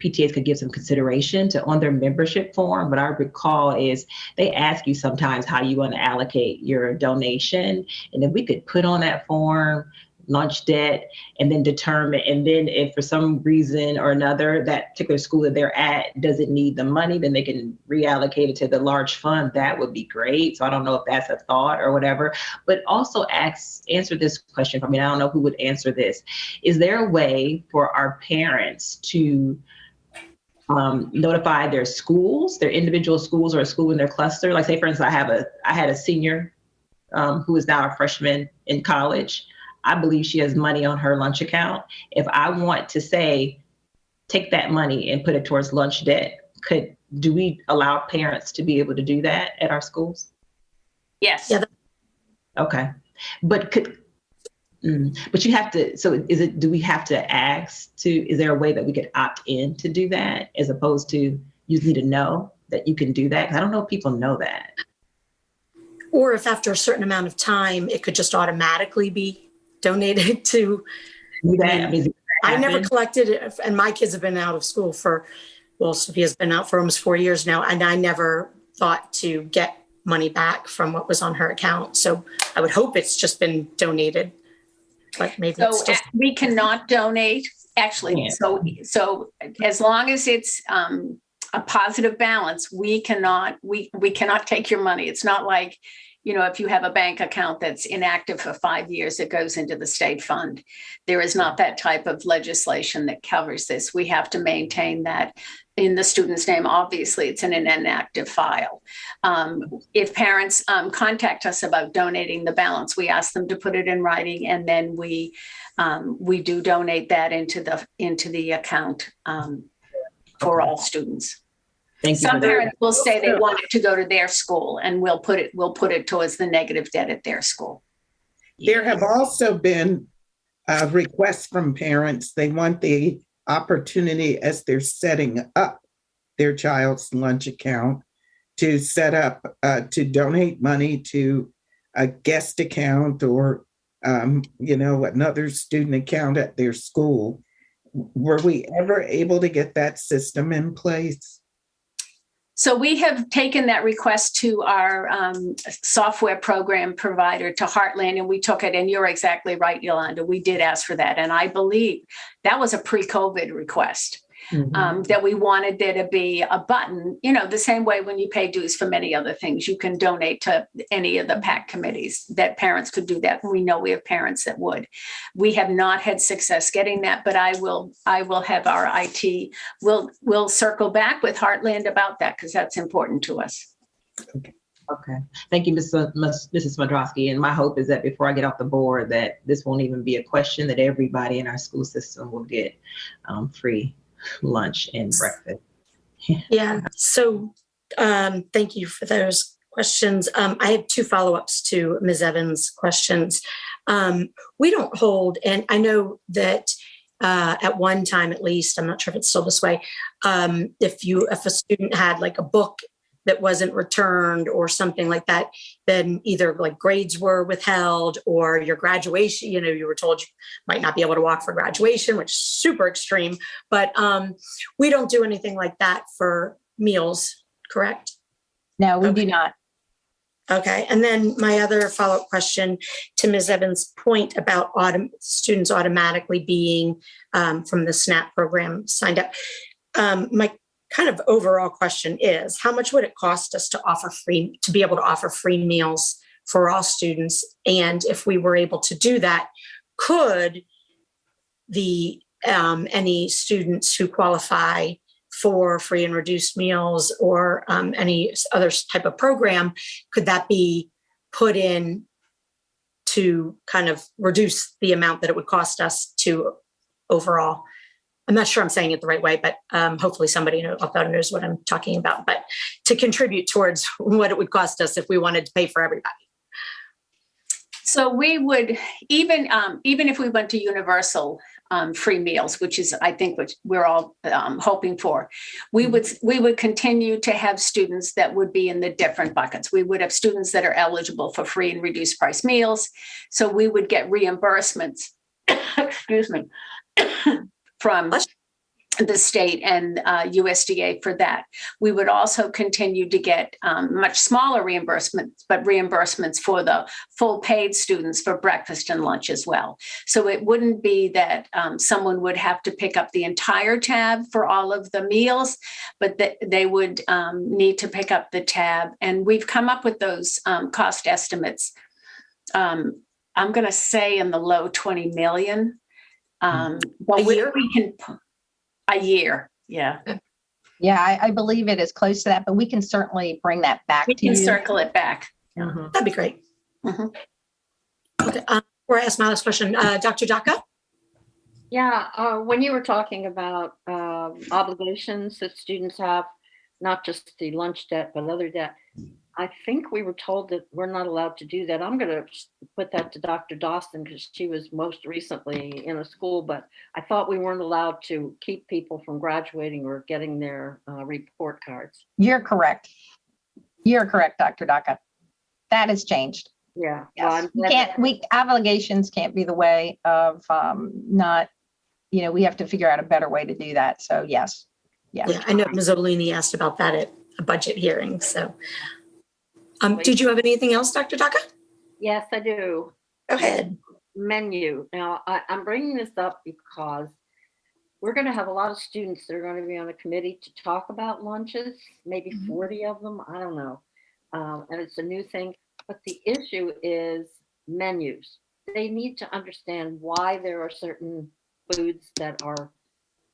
PTAs could give some consideration on their membership form. What I recall is they ask you sometimes how you want to allocate your donation. And if we could put on that form, lunch debt, and then determine, and then if for some reason or another, that particular school that they're at doesn't need the money, then they can reallocate it to the large fund. That would be great. So I don't know if that's a thought or whatever, but also answer this question for me. I don't know who would answer this. Is there a way for our parents to notify their schools, their individual schools, or a school in their cluster? Like, say, for instance, I had a senior who is now a freshman in college. I believe she has money on her lunch account. If I want to say, take that money and put it towards lunch debt, do we allow parents to be able to do that at our schools? Yes. Yeah. Okay. But you have to, so do we have to is there a way that we could opt in to do that, as opposed to you need to know that you can do that? 'Cause I don't know if people know that. Or if after a certain amount of time, it could just automatically be donated to. I never collected it, and my kids have been out of school Sophia's been out for almost 4 years now, and I never thought to get money back from what was on her account. So I would hope it's just been donated, but maybe it's just. We cannot donate, actually. Yeah. So as long as it's a positive balance, we cannot take your money. It's not like, if you have a bank account that's inactive for 5 years, it goes into the state fund. There is not that type of legislation that covers this. We have to maintain that in the student's name. Obviously, it's in an inactive file. If parents contact us about donating the balance, we ask them to put it in writing, and then we do donate that into the account for all students. Some parents will say they want it to go to their school, and we'll put it towards the negative debt at their school. There have also been requests from parents. They want the opportunity, as they're setting up their child's lunch account, to set up to donate money to a guest account or, another student account at their school. Were we ever able to get that system in place? So we have taken that request to our software program provider, to Heartland, and we took it. And you're exactly right, Yolanda. We did ask for that. And I believe that was a pre-COVID request. That we wanted there to be a button, the same way when you pay dues for many other things, you can donate to any of the PAC committees, that parents could do that. We know we have parents that would. We have not had success getting that, but I will have our IT, we'll circle back with Heartland about that, because that's important to us. Okay. Thank you, Mrs. Madrowski. And my hope is that before I get off the board, that this won't even be a question, that everybody in our school system will get free lunch and breakfast. Yeah. So thank you for those questions. I have two follow-ups to Ms. Evans' questions. We don't hold, and I know that at one time at least, I'm not sure if it's still this way, if a student had like a book that wasn't returned or something like that, then either like grades were withheld or your graduation, you were told you might not be able to walk for graduation, which is super extreme. But we don't do anything like that for meals, correct? No, we do not. Okay. And then my other follow-up question to Ms. Evans' point about students automatically being from the SNAP program signed up. My kind of overall question is, how much would it cost us to be able to offer free meals for all students? And if we were able to do that, could any students who qualify for free and reduced meals or any other type of program, could that be put in to kind of reduce the amount that it would cost us to overall? I'm not sure I'm saying it the right way, but hopefully somebody out there knows what I'm talking about, but to contribute towards what it would cost us if we wanted to pay for everybody. So we would, even if we went to universal free meals, which is, I think, what we're all hoping for, we would continue to have students that would be in the different buckets. We would have students that are eligible for free and reduced price meals. So we would get reimbursements, excuse me, from the state and USDA for that. We would also continue to get much smaller reimbursements, but reimbursements for the full paid students for breakfast and lunch as well. So it wouldn't be that someone would have to pick up the entire tab for all of the meals, but that they would need to pick up the tab. And we've come up with those cost estimates. I'm going to say in the low 20 million. But we can a year. Yeah. Yeah, I believe it is close to that, but we can certainly bring that back to you. We can circle it back. That'd be great. Okay. Before I ask my last question, Dr. Daka? Yeah, when you were talking about obligations that students have, not just the lunch debt, but other debt, I think we were told that we're not allowed to do that. I'm going to put that to Dr. Dawson because she was most recently in a school, but I thought we weren't allowed to keep people from graduating or getting their report cards. You're correct. You're correct, Dr. Daka. That has changed. Yeah. Yes. Well, obligations can't be the way of not, we have to figure out a better way to do that. So yes. Yeah. I know Ms. Olini asked about that at a budget hearing. So did you have anything else, Dr. Daka? Yes, I do. Go ahead. Menu. Now, I'm bringing this up because we're going to have a lot of students that are going to be on a committee to talk about lunches, maybe 40 of them. I don't know. And it's a new thing. But the issue is menus. They need to understand why there are certain foods that are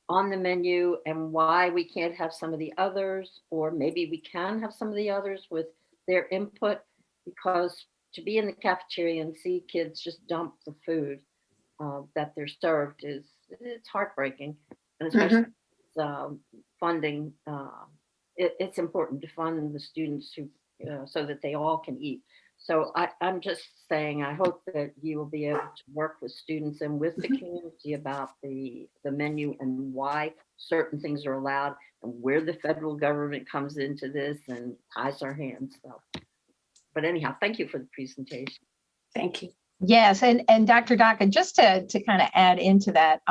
on the menu and why we can't have some of the others, or maybe we can have some of the others with their input, because to be in the cafeteria and see kids just dump the food that they're served it's heartbreaking. And especially funding, it's important to fund the students who so that they all can eat. So I'm just saying, I hope that you will be able to work with students and with the community about the menu and why certain things are allowed and where the federal government comes into this and ties our hands. So But anyhow, thank you for the presentation. Thank you. Yes, and Dr. Daka, just to kind of add into that,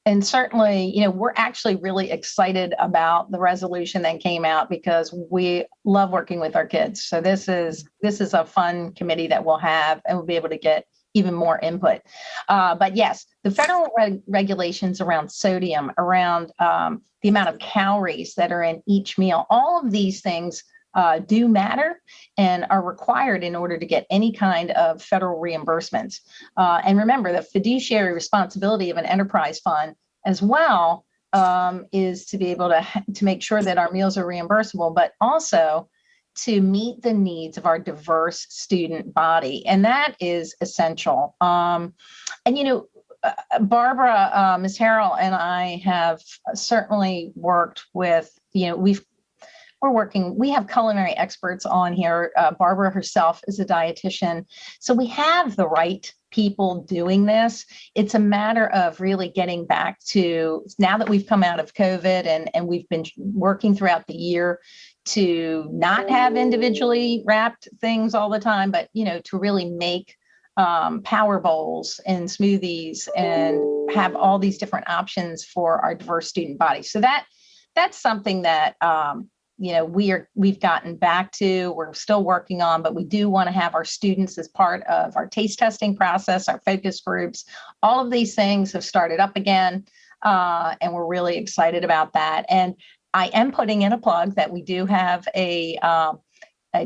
and certainly, we're actually really excited about the resolution that came out because we love working with our kids. So this is a fun committee that we'll have, and we'll be able to get even more input. But yes, the federal regulations around sodium, around the amount of calories that are in each meal, all of these things do matter and are required in order to get any kind of federal reimbursements. And remember, the fiduciary responsibility of an enterprise fund as well is to be able to make sure that our meals are reimbursable, but also to meet the needs of our diverse student body. And that is essential. And, Barbara, Ms. Harrell and I have certainly worked with, we have culinary experts on here. Barbara herself is a dietitian. So we have the right people doing this. It's a matter of really getting back to, now that we've come out of COVID and we've been working throughout the year to not have individually wrapped things all the time, but, to really make power bowls and smoothies and have all these different options for our diverse student body. So that's something that, we've gotten back to, we're still working on, but we do want to have our students as part of our taste testing process, our focus groups. All of these things have started up again, and we're really excited about that. And I am putting in a plug that we do have a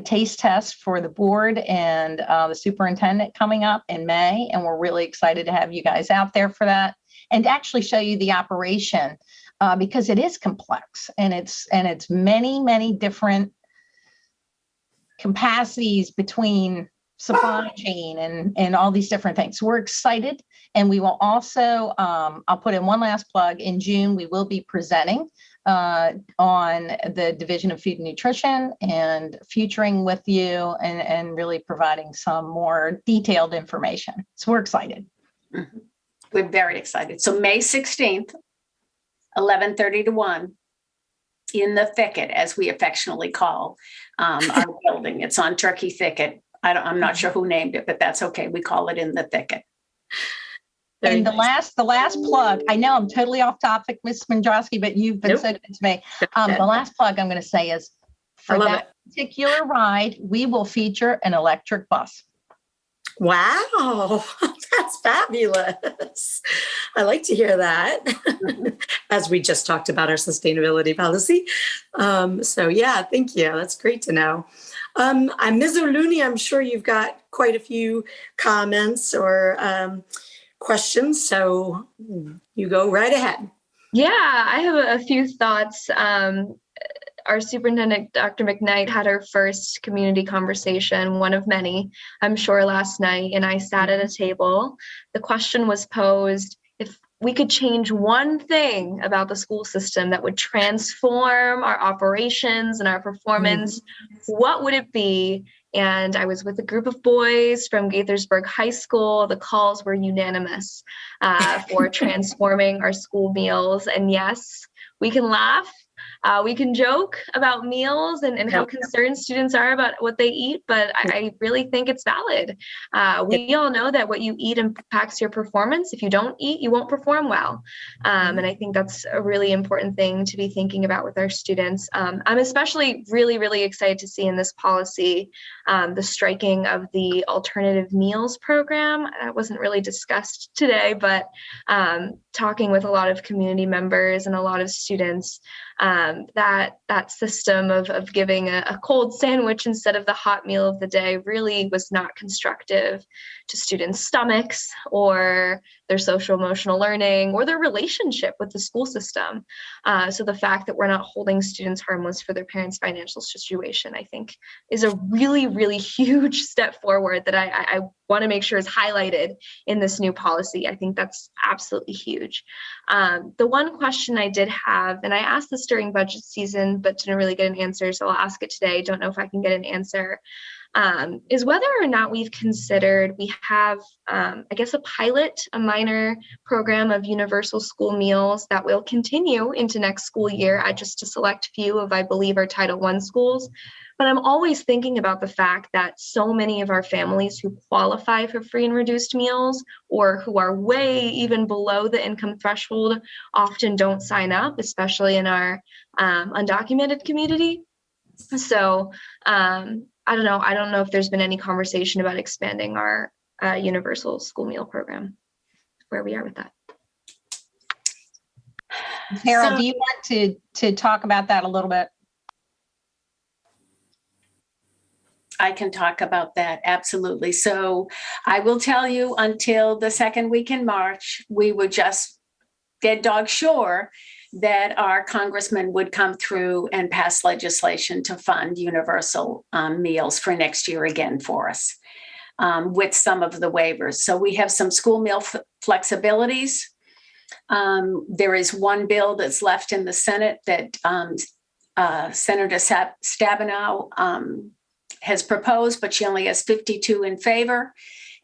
taste test for the board and the superintendent coming up in May, and we're really excited to have you guys out there for that and to actually show you the operation. Because it is complex and it's many, many different capacities between supply chain and all these different things. So we're excited, and we will also, I'll put in one last plug, in June, we will be presenting on the Division of Food and Nutrition and featuring with you and really providing some more detailed information. So we're excited. Mm-hmm. We're very excited. So May 16th, 11:30 to 1 in the thicket, as we affectionately call our building. It's on Turkey Thicket. I'm not sure who named it, but that's okay. We call it in the thicket. Very and nice. the last plug, I know I'm totally off topic, Ms. Mandrowski, but you've been so good to me. The last plug I'm going to say is for that particular ride, we will feature an electric bus. Wow, that's fabulous. I like to hear that as we just talked about our sustainability policy. So yeah, thank you. That's great to know. Ms. Oluni, I'm sure you've got quite a few comments or questions, so you go right ahead. Yeah, I have a few thoughts. Our superintendent, Dr. McKnight, had her first community conversation, one of many, I'm sure, last night, and I sat at a table. The question was posed, if we could change one thing about the school system that would transform our operations and our performance, what would it be? And I was with a group of boys from Gaithersburg High School. The calls were unanimous for transforming our school meals. And yes, we can laugh. We can joke about meals and how concerned students are about what they eat, but I really think it's valid. We all know that what you eat impacts your performance. If you don't eat, you won't perform well. And I think that's a really important thing to be thinking about with our students. I'm especially really, really excited to see in this policy the striking of the alternative meals program. That wasn't really discussed today, but talking with a lot of community members and a lot of students, that system of giving a cold sandwich instead of the hot meal of the day really was not constructive to students' stomachs or their social emotional learning or their relationship with the school system. So the fact that we're not holding students harmless for their parents' financial situation, I think, is a really, really huge step forward that I want to make sure is highlighted in this new policy. I think that's absolutely huge. The one question I did have, and I asked this during budget season, but didn't really get an answer, so I'll ask it today. Don't know if I can get an answer, is whether or not we've considered, we have, I guess, a minor program of universal school meals that will continue into next school year at just a select few of, I believe, our Title I schools. But I'm always thinking about the fact that so many of our families who qualify for free and reduced meals, or who are way even below the income threshold, often don't sign up, especially in our undocumented community. So I don't know. I don't know if there's been any conversation about expanding our universal school meal program, where we are with that. Harold, do you want to talk about that a little bit? I can talk about that, absolutely. So I will tell you, until the second week in March, we were just dead dog sure that our congressman would come through and pass legislation to fund universal meals for next year again for us, with some of the waivers. So we have some school meal flexibilities. There is one bill that's left in the Senate that Senator Stabenow has proposed, but she only has 52 in favor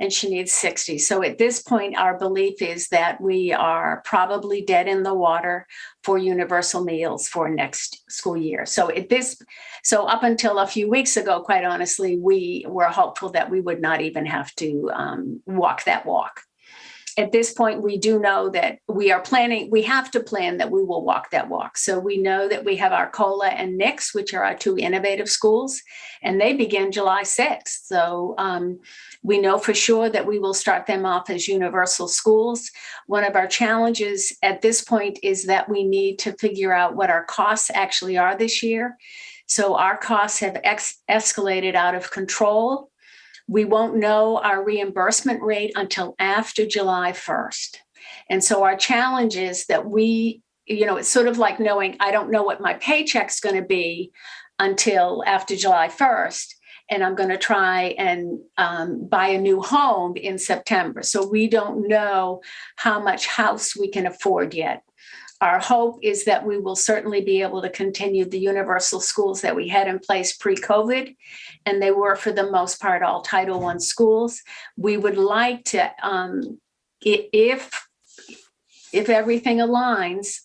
and she needs 60. So at this point, our belief is that we are probably dead in the water for universal meals for next school year. So up until a few weeks ago, quite honestly, we were hopeful that we would not even have to walk that walk. At this point, we do know that we have to plan that we will walk that walk. So we know that we have our COLA and NICS, which are our two innovative schools, and they begin July 6th. So we know for sure that we will start them off as universal schools. One of our challenges at this point is that we need to figure out what our costs actually are this year. So our costs have escalated out of control. We won't know our reimbursement rate until after July 1st. And so our challenge is that it's sort of like knowing I don't know what my paycheck's going to be until after July 1st. And I'm going to try and buy a new home in September. So we don't know how much house we can afford yet. Our hope is that we will certainly be able to continue the universal schools that we had in place pre-COVID, and they were, for the most part, all Title I schools. We would like to, if everything aligns,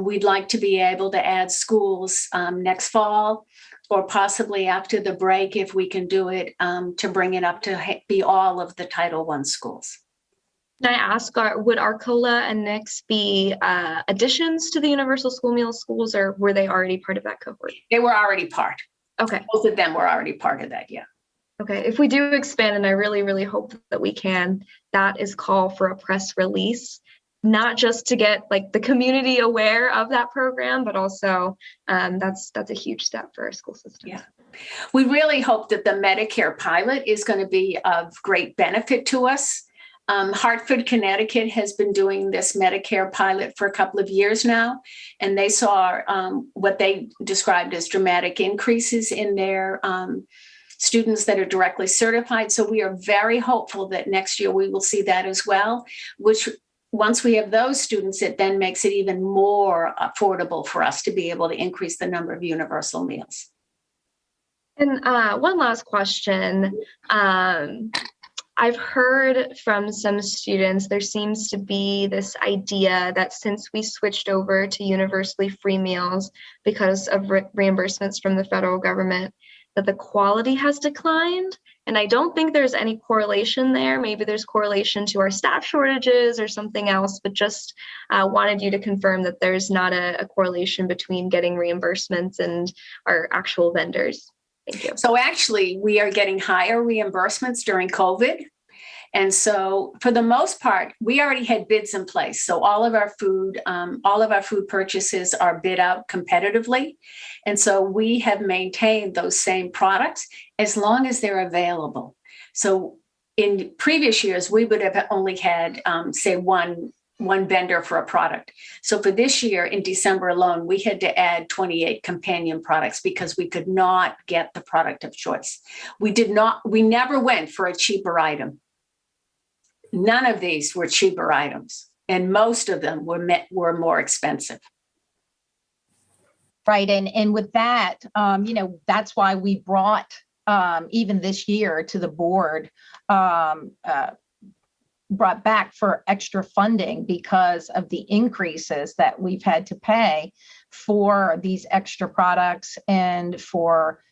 we'd like to be able to add schools next fall, or possibly after the break, if we can do it, to bring it up to be all of the Title I schools. Can I ask, would our COLA and NICS be additions to the universal school meal schools, or were they already part of that cohort? They were already part. Okay. Both of them were already part of that, yeah. Okay, if we do expand, and I really, really hope that we can, that is call for a press release, not just to get the community aware of that program, but also that's a huge step for our school system. Yeah. We really hope that the Medicare pilot is going to be of great benefit to us. Hartford, Connecticut has been doing this Medicare pilot for a couple of years now, and they saw what they described as dramatic increases in their students that are directly certified. So we are very hopeful that next year we will see that as well, which once we have those students, it then makes it even more affordable for us to be able to increase the number of universal meals. And one last question. I've heard from some students, there seems to be this idea that since we switched over to universally free meals because of reimbursements from the federal government, that the quality has declined. And I don't think there's any correlation there. Maybe there's correlation to our staff shortages or something else, but just wanted you to confirm that there's not a correlation between getting reimbursements and our actual vendors. Thank you. So actually, we are getting higher reimbursements during COVID. And so for the most part, we already had bids in place. So all of our food purchases are bid out competitively. And so we have maintained those same products as long as they're available. So in previous years, we would have only had, say, one vendor for a product. So for this year, in December alone, we had to add 28 companion products because we could not get the product of choice. We never went for a cheaper item. None of these were cheaper items, and most of them were more expensive. Right, and with that, that's why we brought even this year to the board, brought back for extra funding because of the increases that we've had to pay for these extra products and for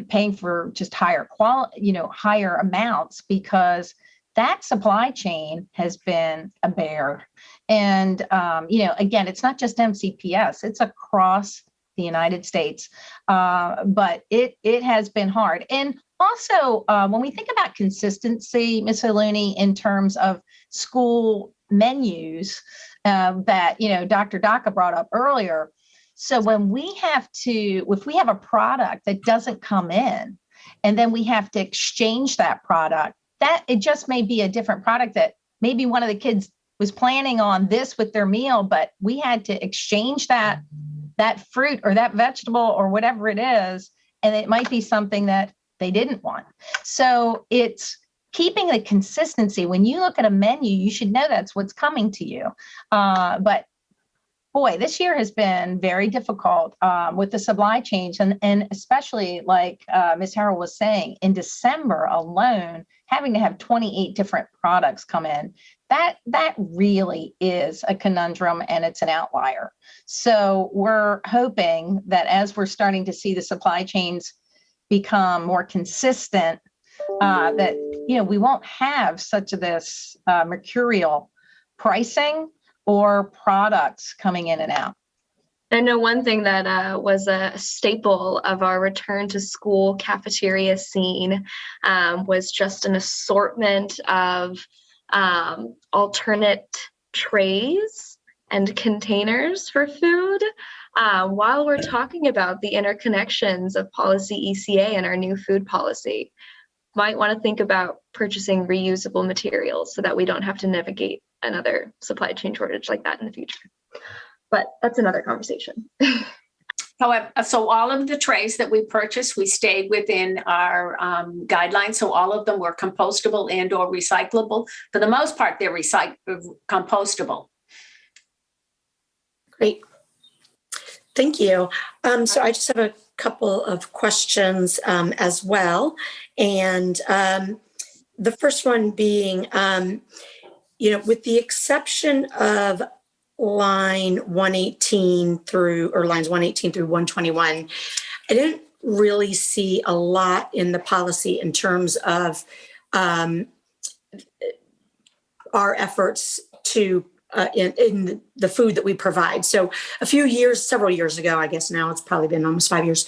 paying for just higher quality, higher amounts, because that supply chain has been a bear. And, again, it's not just MCPS, it's across the United States, but it has been hard. And also, when we think about consistency, Ms. Haluni, in terms of school menus that, Dr. Daka brought up earlier. So when if we have a product that doesn't come in, and then we have to exchange that product, that it just may be a different product that maybe one of the kids was planning on this with their meal, but we had to exchange that fruit or that vegetable or whatever it is, and it might be something that they didn't want. So it's keeping the consistency. When you look at a menu, you should know that's what's coming to you. But boy, this year has been very difficult with the supply chains, and especially like Ms. Harrell was saying, in December alone, having to have 28 different products come in, that really is a conundrum, and it's an outlier. So we're hoping that as we're starting to see the supply chains become more consistent, that we won't have such of this mercurial pricing or products coming in and out. I know one thing that was a staple of our return to school cafeteria scene was just an assortment of alternate trays and containers for food. While we're talking about the interconnections of policy ECA and our new food policy, might want to think about purchasing reusable materials so that we don't have to navigate another supply chain shortage like that in the future. But that's another conversation. However, so all of the trays that we purchased, we stayed within our guidelines. So all of them were compostable and or recyclable. For the most part, they're compostable. Great. Thank you. So I just have a couple of questions as well. And the first one being, with the exception of lines 118 through 121, I didn't really see a lot in the policy in terms of our efforts to in the food that we provide. So several years ago, I guess now it's probably been almost 5 years,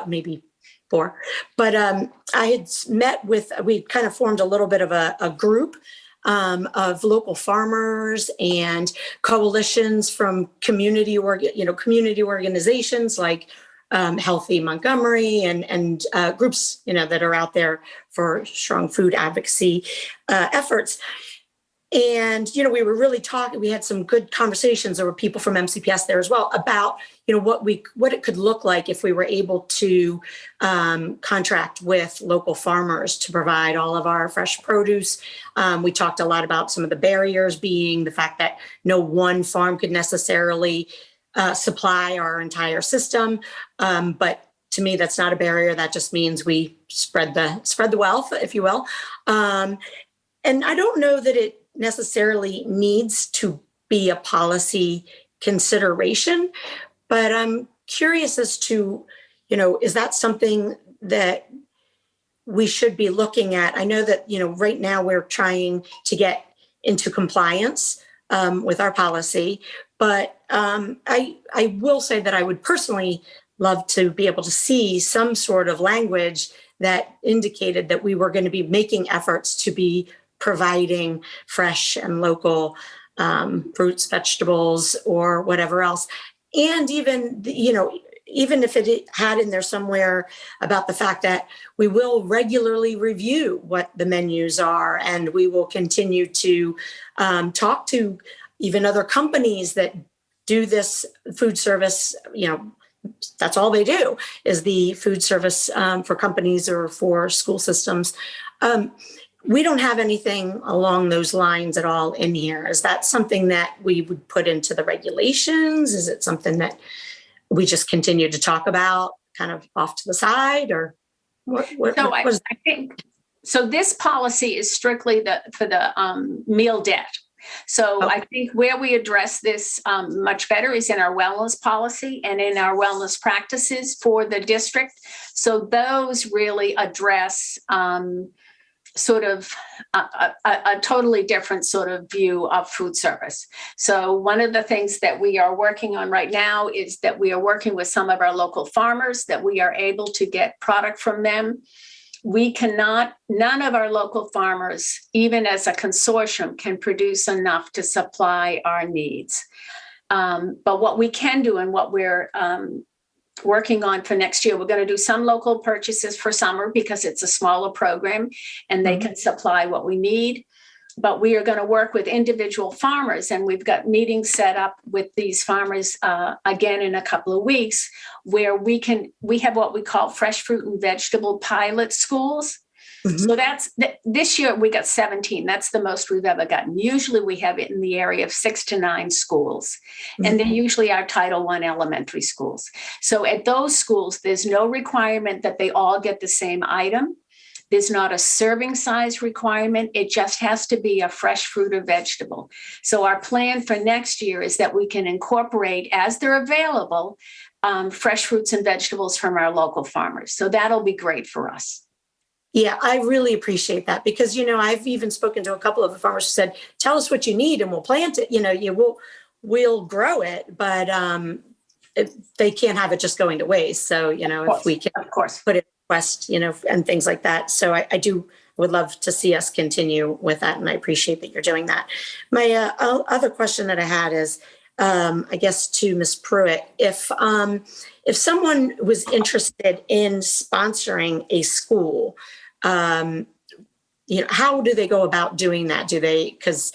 maybe 4. But I had we kind of formed a little bit of a group of local farmers and coalitions from community organizations like Healthy Montgomery and groups that are out there for strong food advocacy efforts. And we were really talking. We had some good conversations. There were people from MCPS there as well about what it could look like if we were able to contract with local farmers to provide all of our fresh produce. We talked a lot about some of the barriers, being the fact that no one farm could necessarily supply our entire system. But to me, that's not a barrier. That just means we spread the wealth, if you will. And I don't know that it necessarily needs to be a policy consideration, but I'm curious as to, is that something that we should be looking at? I know that, right now we're trying to get into compliance with our policy, but I will say that I would personally love to be able to see some sort of language that indicated that we were going to be making efforts to be providing fresh and local fruits, vegetables, or whatever else. And even if it had in there somewhere about the fact that we will regularly review what the menus are, and we will continue to talk to even other companies that do this food service, that's all they do is the food service for companies or for school systems. We don't have anything along those lines at all in here. Is that something that we would put into the regulations? Is it something that we just continue to talk about kind of off to the side, or what? I think, so this policy is strictly for the meal debt. So I think where we address this much better is in our wellness policy and in our wellness practices for the district. So those really address sort of a totally different sort of view of food service. So one of the things that we are working on right now is that we are working with some of our local farmers, that we are able to get product from them. We cannot, none of our local farmers, even as a consortium, can produce enough to supply our needs. But what we can do and what we're working on for next year, we're going to do some local purchases for summer because it's a smaller program and they can supply what we need. But we are going to work with individual farmers, and we've got meetings set up with these farmers again in a couple of weeks, where we have what we call fresh fruit and vegetable pilot schools. So this year we got 17. That's the most we've ever gotten. Usually we have it in the area of 6 to 9 schools, and they're usually our Title I elementary schools. So at those schools, there's no requirement that they all get the same item. There's not a serving size requirement. It just has to be a fresh fruit or vegetable. So our plan for next year is that we can incorporate, as they're available, fresh fruits and vegetables from our local farmers. So that'll be great for us. Yeah, I really appreciate that because, I've even spoken to a couple of the farmers who said, tell us what you need and we'll plant it. We'll grow it, but they can't have it just going to waste. So, if we can, of course, put it in request, and things like that. So I would love to see us continue with that. And I appreciate that you're doing that. My other question that I had is, I guess to Ms. Pruitt, if someone was interested in sponsoring a school, how do they go about doing that? Because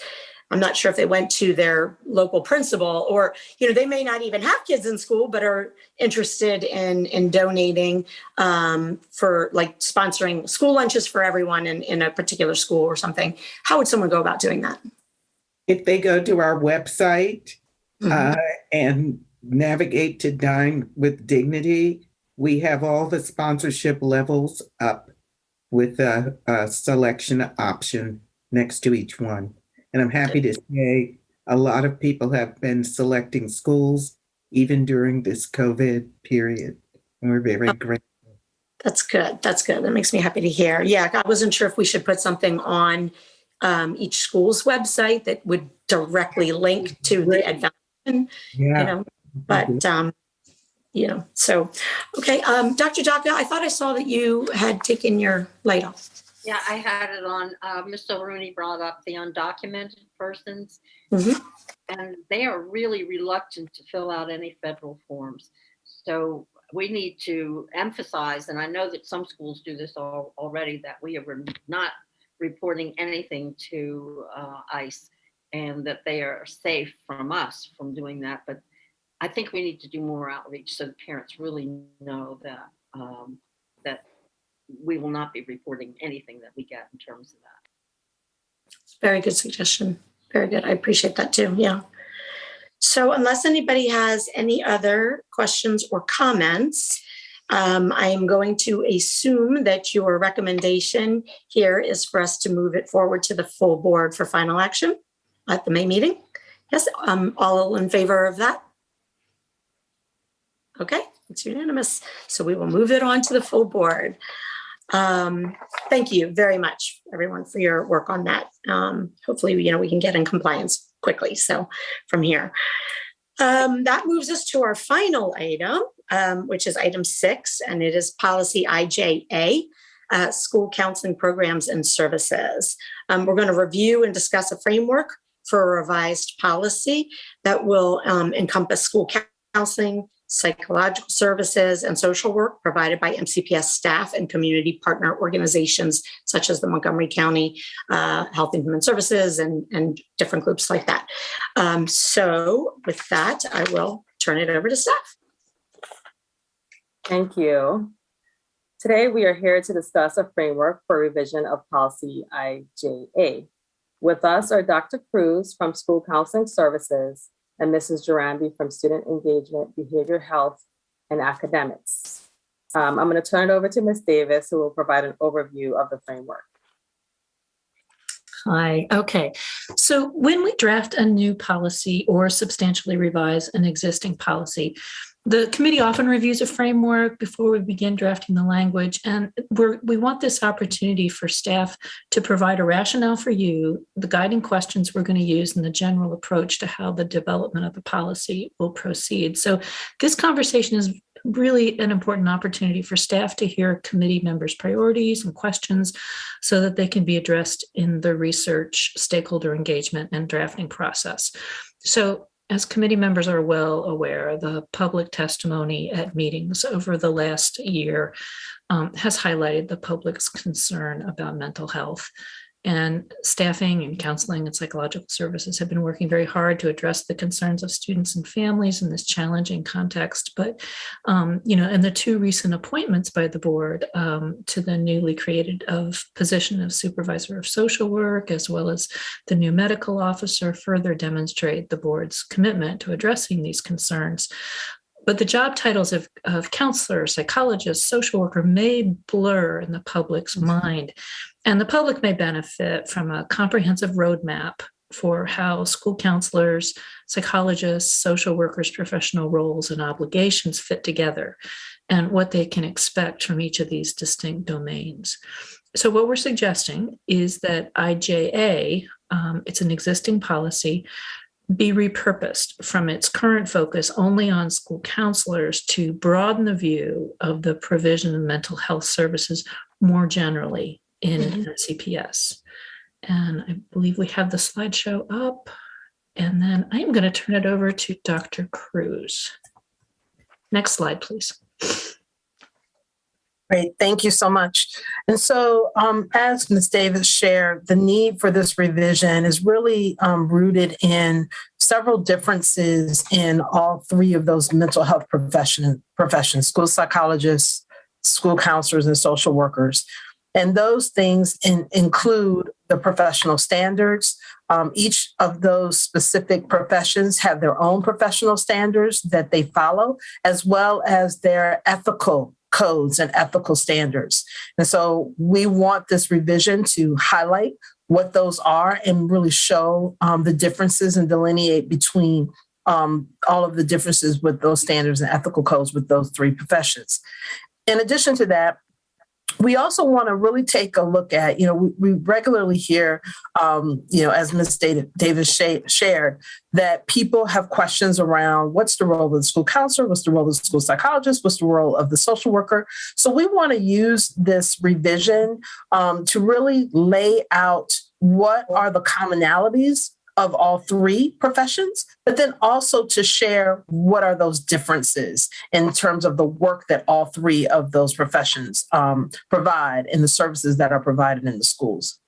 I'm not sure if they went to their local principal or, they may not even have kids in school, but are interested in donating for like sponsoring school lunches for everyone in a particular school or something. How would someone go about doing that? If they go to our website and navigate to Dine with Dignity, we have all the sponsorship levels up with a selection option next to each one. And I'm happy to say a lot of people have been selecting schools even during this COVID period. And we're very grateful. That's good. That's good. That makes me happy to hear. Yeah, I wasn't sure if we should put something on each school's website that would directly link to the advancement, so, okay. Dr. Jaka, I thought I saw that you had taken your light off. Yeah, I had it on. Mr. Rooney brought up the undocumented persons, and they are really reluctant to fill out any federal forms. So we need to emphasize, and I know that some schools do this already, that we are not reporting anything to ICE and that they are safe from us from doing that. But I think we need to do more outreach so the parents really know that that we will not be reporting anything that we get in terms of that. Very good suggestion. Very good. I appreciate that too. Yeah. So unless anybody has any other questions or comments, I am going to assume that your recommendation here is for us to move it forward to the full board for final action at the May meeting. Yes, all in favor of that? Okay, it's unanimous. So we will move it on to the full board. Thank you very much, everyone, for your work on that. Hopefully, we can get in compliance quickly. So from here, that moves us to our final item, which is item 6, and it is policy IJA, school counseling programs and services. We're going to review and discuss a framework for a revised policy that will encompass school counseling, psychological services, and social work provided by MCPS staff and community partner organizations such as the Montgomery County Health and Human Services and different groups like that. So with that, I will turn it over to staff. Thank you. Today, we are here to discuss a framework for revision of policy IJA. With us are Dr. Cruz from School Counseling Services and Mrs. Jarambi from Student Engagement, Behavioral Health, and Academics. I'm going to turn it over to Ms. Davis, who will provide an overview of the framework. Hi. Okay. So when we draft a new policy or substantially revise an existing policy, the committee often reviews a framework before we begin drafting the language. And we want this opportunity for staff to provide a rationale for you, the guiding questions we're going to use, and the general approach to how the development of the policy will proceed. So this conversation is really an important opportunity for staff to hear committee members' priorities and questions so that they can be addressed in the research, stakeholder engagement, and drafting process. So as committee members are well aware, the public testimony at meetings over the last year has highlighted the public's concern about mental health. And staffing and counseling and psychological services have been working very hard to address the concerns of students and families in this challenging context. But, and the two recent appointments by the board to the newly created position of supervisor of social work, as well as the new medical officer, further demonstrate the board's commitment to addressing these concerns. But the job titles of counselor, psychologist, social worker may blur in the public's mind. And the public may benefit from a comprehensive roadmap for how school counselors, psychologists, social workers' professional roles and obligations fit together and what they can expect from each of these distinct domains. So what we're suggesting is that IJA, it's an existing policy, be repurposed from its current focus only on school counselors to broaden the view of the provision of mental health services more generally in MCPS. And I believe we have the slideshow up. And then I'm going to turn it over to Dr. Cruz. Next slide, please. Great, thank you so much. And so as Ms. Davis shared, the need for this revision is really rooted in several differences in all three of those mental health professions, school psychologists, school counselors, and social workers. And those things include the professional standards. Each of those specific professions have their own professional standards that they follow, as well as their ethical codes and ethical standards. And so we want this revision to highlight what those are and really show the differences and delineate between all of the differences with those standards and ethical codes with those three professions. In addition to that, we also want to really take a look at, we regularly hear, as Ms. Davis shared, that people have questions around what's the role of the school counselor, what's the role of the school psychologist, what's the role of the social worker. So we want to use this revision to really lay out what are the commonalities of all three professions, but then also to share what are those differences in terms of the work that all three of those professions provide and the services that are provided in the schools.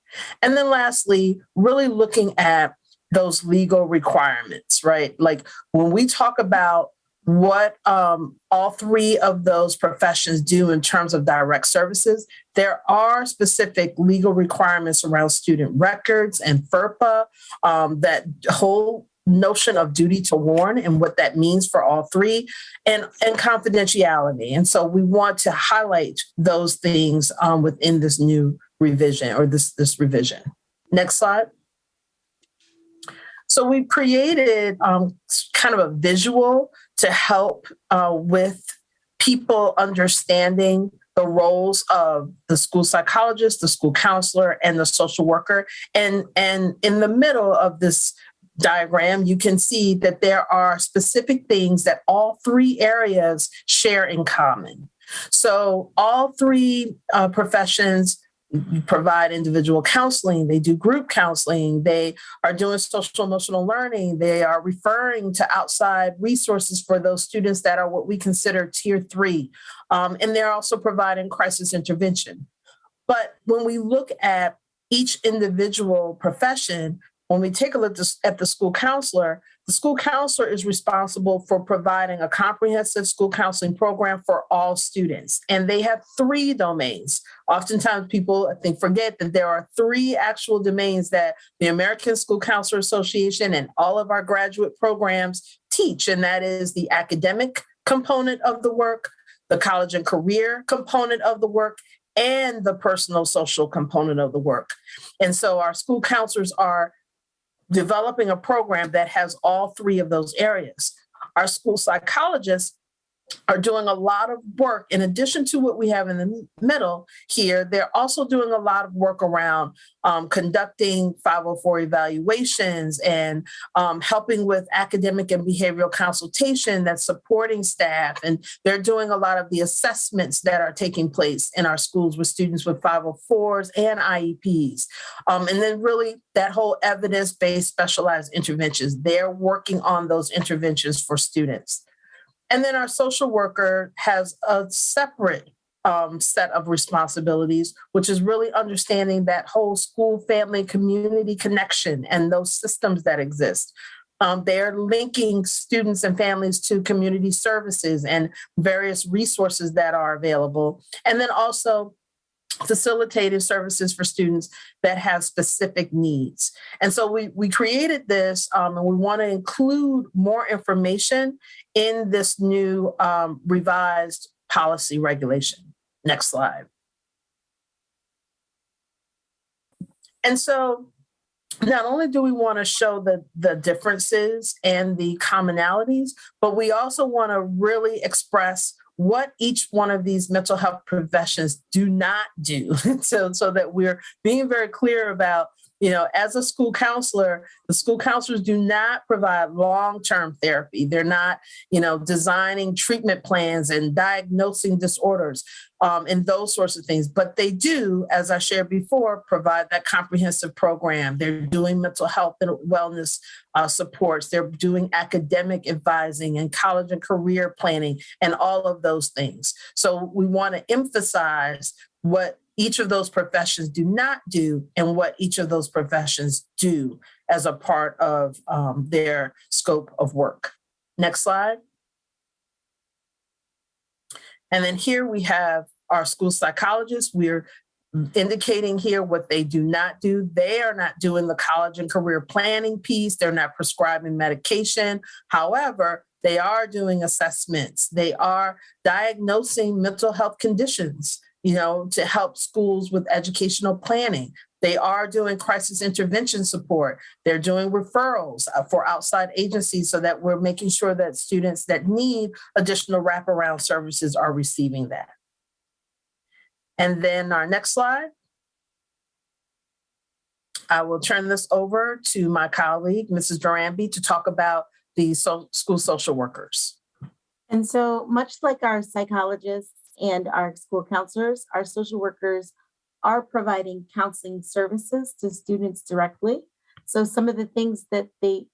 And then lastly, really looking at those legal requirements, right? Like when we talk about what all three of those professions do in terms of direct services, there are specific legal requirements around student records and FERPA, that whole notion of duty to warn and what that means for all three, and confidentiality. And so we want to highlight those things within this new revision or this revision. Next slide. So we've created kind of a visual to help with people understanding the roles of the school psychologist, the school counselor, and the social worker. And in the middle of this diagram, you can see that there are specific things that all three areas share in common. So all three professions provide individual counseling, they do group counseling, they are doing social emotional learning, they are referring to outside resources for those students that are what we consider tier 3, and they're also providing crisis intervention. But when we look at each individual profession, when we take a look at the school counselor is responsible for providing a comprehensive school counseling program for all students. And they have 3 domains. Oftentimes people, I think, forget that there are 3 actual domains that the American School Counselor Association and all of our graduate programs teach. And that is the academic component of the work, the college and career component of the work, and the personal social component of the work. And so our school counselors are developing a program that has all three of those areas. Our school psychologists are doing a lot of work in addition to what we have in the middle here. They're also doing a lot of work around conducting 504 evaluations and helping with academic and behavioral consultation that's supporting staff. And they're doing a lot of the assessments that are taking place in our schools with students with 504s and IEPs. And then really that whole evidence-based specialized interventions, they're working on those interventions for students. And then our social worker has a separate set of responsibilities, which is really understanding that whole school, family, community connection and those systems that exist. They're linking students and families to community services and various resources that are available. And then also facilitative services for students that have specific needs. And so we created this and we want to include more information in this new revised policy regulation. Next slide. And so not only do we want to show the differences and the commonalities, but we also want to really express what each one of these mental health professions do not do, so that we're being very clear about, as a school counselor, the school counselors do not provide long-term therapy. They're not, designing treatment plans and diagnosing disorders and those sorts of things. But they do, as I shared before, provide that comprehensive program. They're doing mental health and wellness supports. They're doing academic advising and college and career planning and all of those things. So we want to emphasize what each of those professions do not do and what each of those professions do as a part of their scope of work. Next slide. And then here we have our school psychologists. We're indicating here what they do not do. They are not doing the college and career planning piece. They're not prescribing medication. However, they are doing assessments. They are diagnosing mental health conditions, to help schools with educational planning. They are doing crisis intervention support. They're doing referrals for outside agencies so that we're making sure that students that need additional wraparound services are receiving that. And then our next slide. I will turn this over to my colleague, Mrs. Duranby, to talk about the school social workers. And so much like our psychologists and our school counselors, our social workers are providing counseling services to students directly. So some of the things that they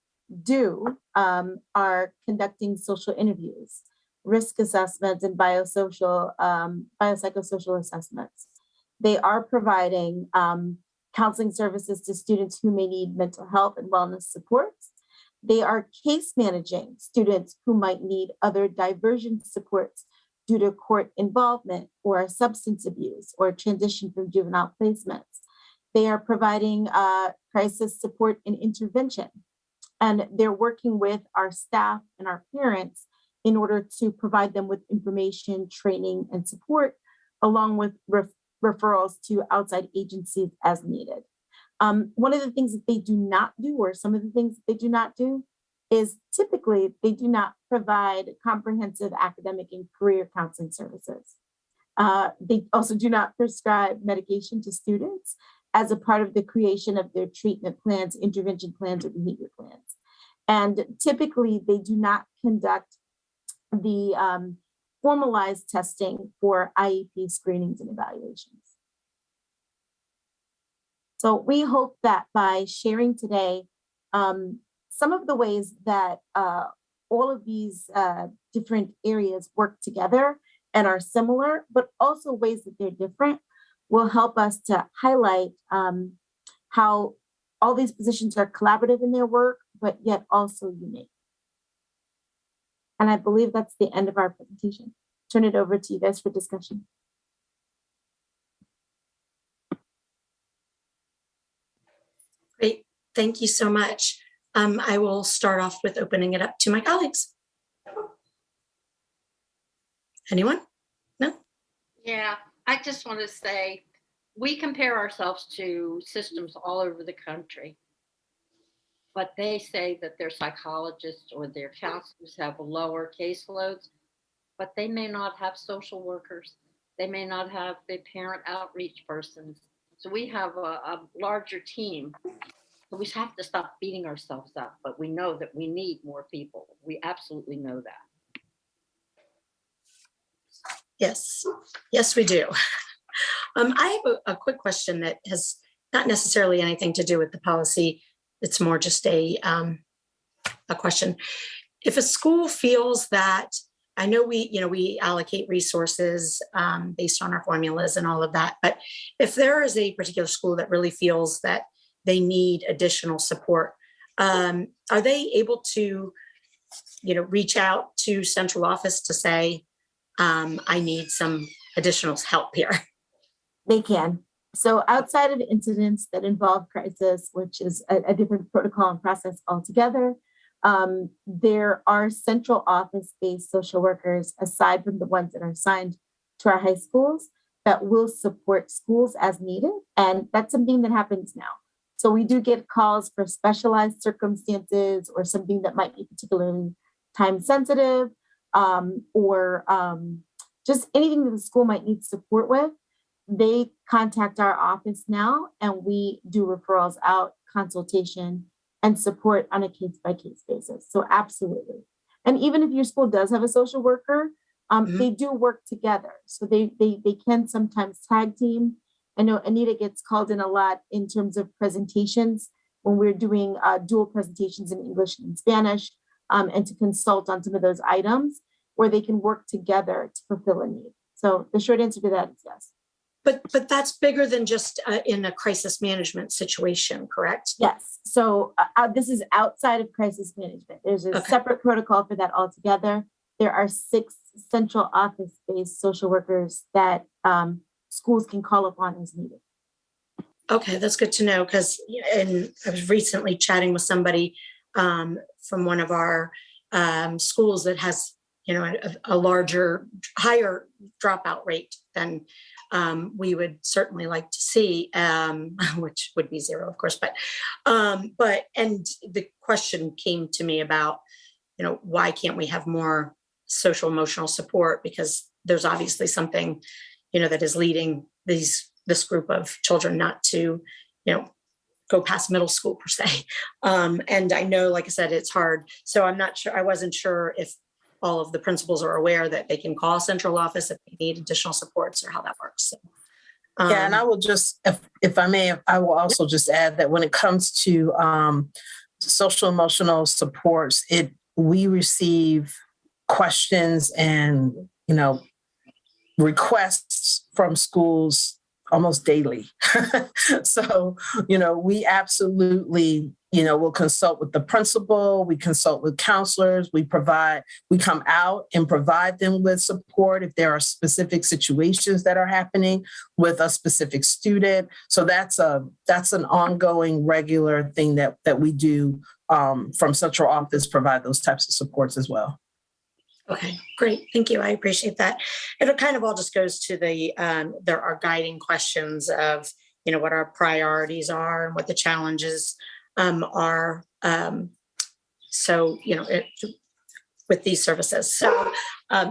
do are conducting social interviews, risk assessments, and biopsychosocial assessments. They are providing counseling services to students who may need mental health and wellness supports. They are case managing students who might need other diversion supports due to court involvement or substance abuse or transition from juvenile placements. They are providing crisis support and intervention. And they're working with our staff and our parents in order to provide them with information, training, and support, along with referrals to outside agencies as needed. One of the things that they do not do, or some of the things that they do not do, is typically they do not provide comprehensive academic and career counseling services. They also do not prescribe medication to students as a part of the creation of their treatment plans, intervention plans, or behavior plans. And typically they do not conduct the formalized testing for IEP screenings and evaluations. So we hope that by sharing today some of the ways that all of these different areas work together and are similar, but also ways that they're different, will help us to highlight how all these positions are collaborative in their work, but yet also unique. And I believe that's the end of our presentation. Turn it over to you guys for discussion. Great, thank you so much. I will start off with opening it up to my colleagues. Anyone? No? Yeah, I just want to say, we compare ourselves to systems all over the country, but they say that their psychologists or their counselors have lower caseloads, but they may not have social workers. They may not have the parent outreach persons. So we have a larger team. So we have to stop beating ourselves up, but we know that we need more people. We absolutely know that. Yes, yes, we do. I have a quick question that has not necessarily anything to do with the policy. It's more just a question. If a school feels that, I know we allocate resources based on our formulas and all of that, but if there is a particular school that really feels that they need additional support, are they able to, reach out to central office to say, I need some additional help here? They can. So outside of incidents that involve crisis, which is a different protocol and process altogether, there are central office-based social workers, aside from the ones that are assigned to our high schools, that will support schools as needed. And that's something that happens now. So we do get calls for specialized circumstances or something that might be particularly time sensitive, or just anything that the school might need support with. They contact our office now, and we do referrals out, consultation, and support on a case-by-case basis. So absolutely. And even if your school does have a social worker, they do work together. So they can sometimes tag team. I know Anita gets called in a lot in terms of presentations when we're doing dual presentations in English and Spanish, and to consult on some of those items where they can work together to fulfill a need. So the short answer to that is yes. But that's bigger than just in a crisis management situation, correct? Yes. So this is outside of crisis management. There's a separate protocol for that altogether. There are 6 central office-based social workers that schools can call upon as needed. Okay, that's good to know, because I was recently chatting with somebody from one of our schools that has a larger, higher dropout rate than we would certainly like to see, which would be 0, of course. But the question came to me about, why can't we have more social emotional support? Because there's obviously something, that is leading this group of children not to, go past middle school per se. And I know, like I said, it's hard. So I'm not sure. I wasn't sure if all of the principals are aware that they can call central office if they need additional supports, or how that works. So, yeah, and I will just, if I may, I will also just add that when it comes to social emotional supports, we receive questions and requests from schools almost daily. So, we absolutely, we'll consult with the principal, we consult with counselors, we come out and provide them with support if there are specific situations that are happening with a specific student. So that's an ongoing, regular thing that we do from central office, provide those types of supports as well. Okay, great. Thank you. I appreciate that. It kind of all just goes to there are guiding questions of, what our priorities are and what the challenges are. So, with these services. So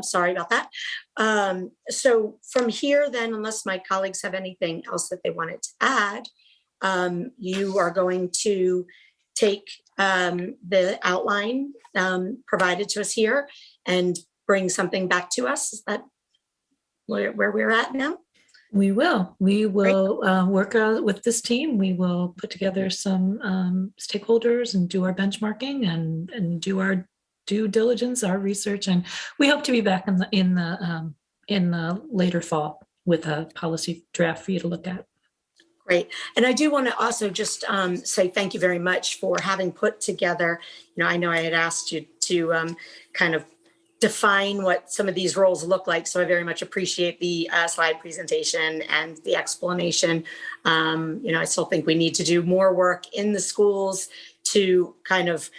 sorry about that. So from here then, unless my colleagues have anything else that they wanted to add, you are going to take the outline provided to us here and bring something back to us. Is that where we're at now? We will work with this team. We will put together some stakeholders and do our benchmarking and do our due diligence, our research, and we hope to be back in the later fall with a policy draft for you to look at. Great. And I do want to also just say thank you very much for having put together, I know I had asked you to kind of define what some of these roles look like. So I very much appreciate the slide presentation and the explanation. I still think we need to do more work in the schools to kind of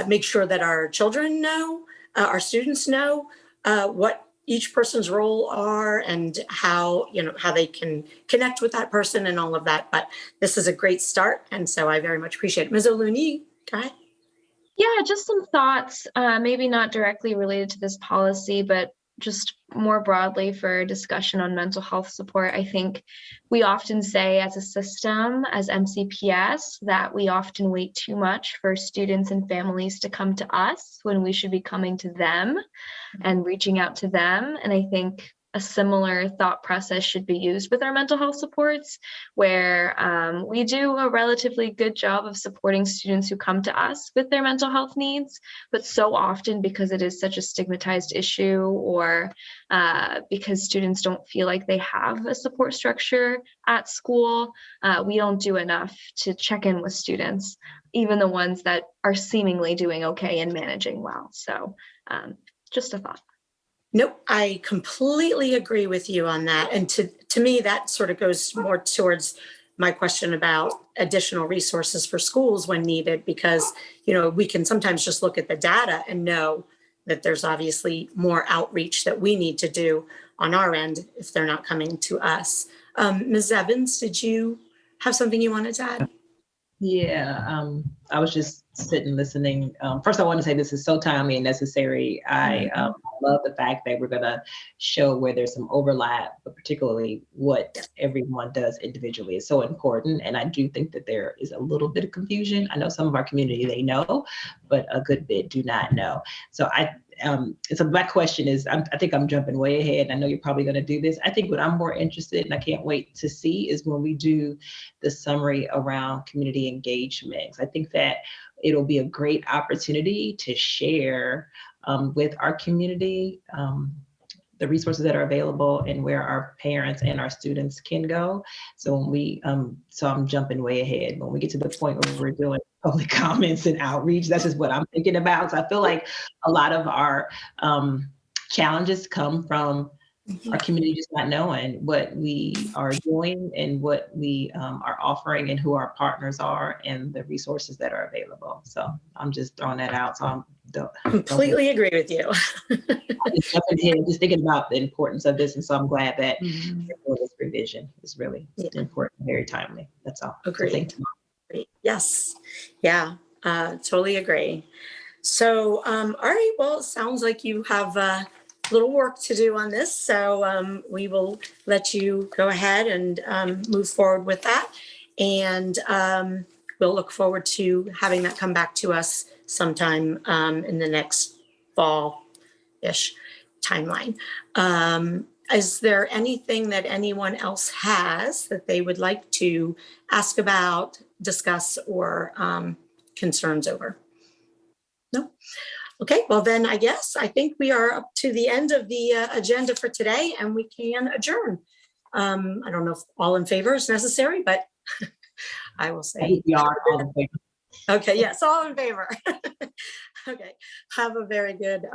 make sure that our children know, our students know what each person's role are and how, how they can connect with that person and all of that. But this is a great start. And so I very much appreciate it. Ms. O'Looney, go ahead. Yeah, just some thoughts, maybe not directly related to this policy, but just more broadly for discussion on mental health support. I think we often say as a system, as MCPS, that we often wait too much for students and families to come to us when we should be coming to them and reaching out to them. And I think a similar thought process should be used with our mental health supports, where we do a relatively good job of supporting students who come to us with their mental health needs. But so often, because it is such a stigmatized issue, or because students don't feel like they have a support structure at school, we don't do enough to check in with students, even the ones that are seemingly doing okay and managing well. So just a thought. Nope, I completely agree with you on that. And to me, that sort of goes more towards my question about additional resources for schools when needed, because, we can sometimes just look at the data and know that there's obviously more outreach that we need to do on our end if they're not coming to us. Ms. Evans, did you have something you wanted to add? Yeah, I was just sitting listening. First, I want to say this is so timely and necessary. I love the fact that we're going to show where there's some overlap, but particularly what everyone does individually is so important. And I do think that there is a little bit of confusion. I know some of our community, they know, but a good bit do not know. So so my question is, I think I'm jumping way ahead. I know you're probably going to do this. I think what I'm more interested in, I can't wait to see, is when we do the summary around community engagement. I think that it'll be a great opportunity to share with our community the resources that are available and where our parents and our students can go. So when we, so I'm jumping way ahead. When we get to the point where we're doing public comments and outreach, that's just what I'm thinking about. So I feel like a lot of our challenges come from our community just not knowing what we are doing and what we are offering and who our partners are and the resources that are available. So I'm just throwing that out. So I'm completely agree with you. just thinking about the importance of this. And so I'm glad that this revision is really important, very timely. That's all. Agreed. So yes. Yeah, totally agree. So, all right, well, it sounds like you have little work to do on this. So we will let you go ahead and move forward with that. And we'll look forward to having that come back to us sometime in the next fall-ish timeline. Is there anything that anyone else has that they would like to ask about, discuss, or concerns over? No? Okay, well then I think we are up to the end of the agenda for today and we can adjourn. I don't know if all in favor is necessary, but I will say. We are all in favor. Okay, yes, all in favor. Okay, have a very good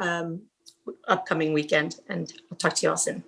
upcoming weekend and I'll talk to you all soon.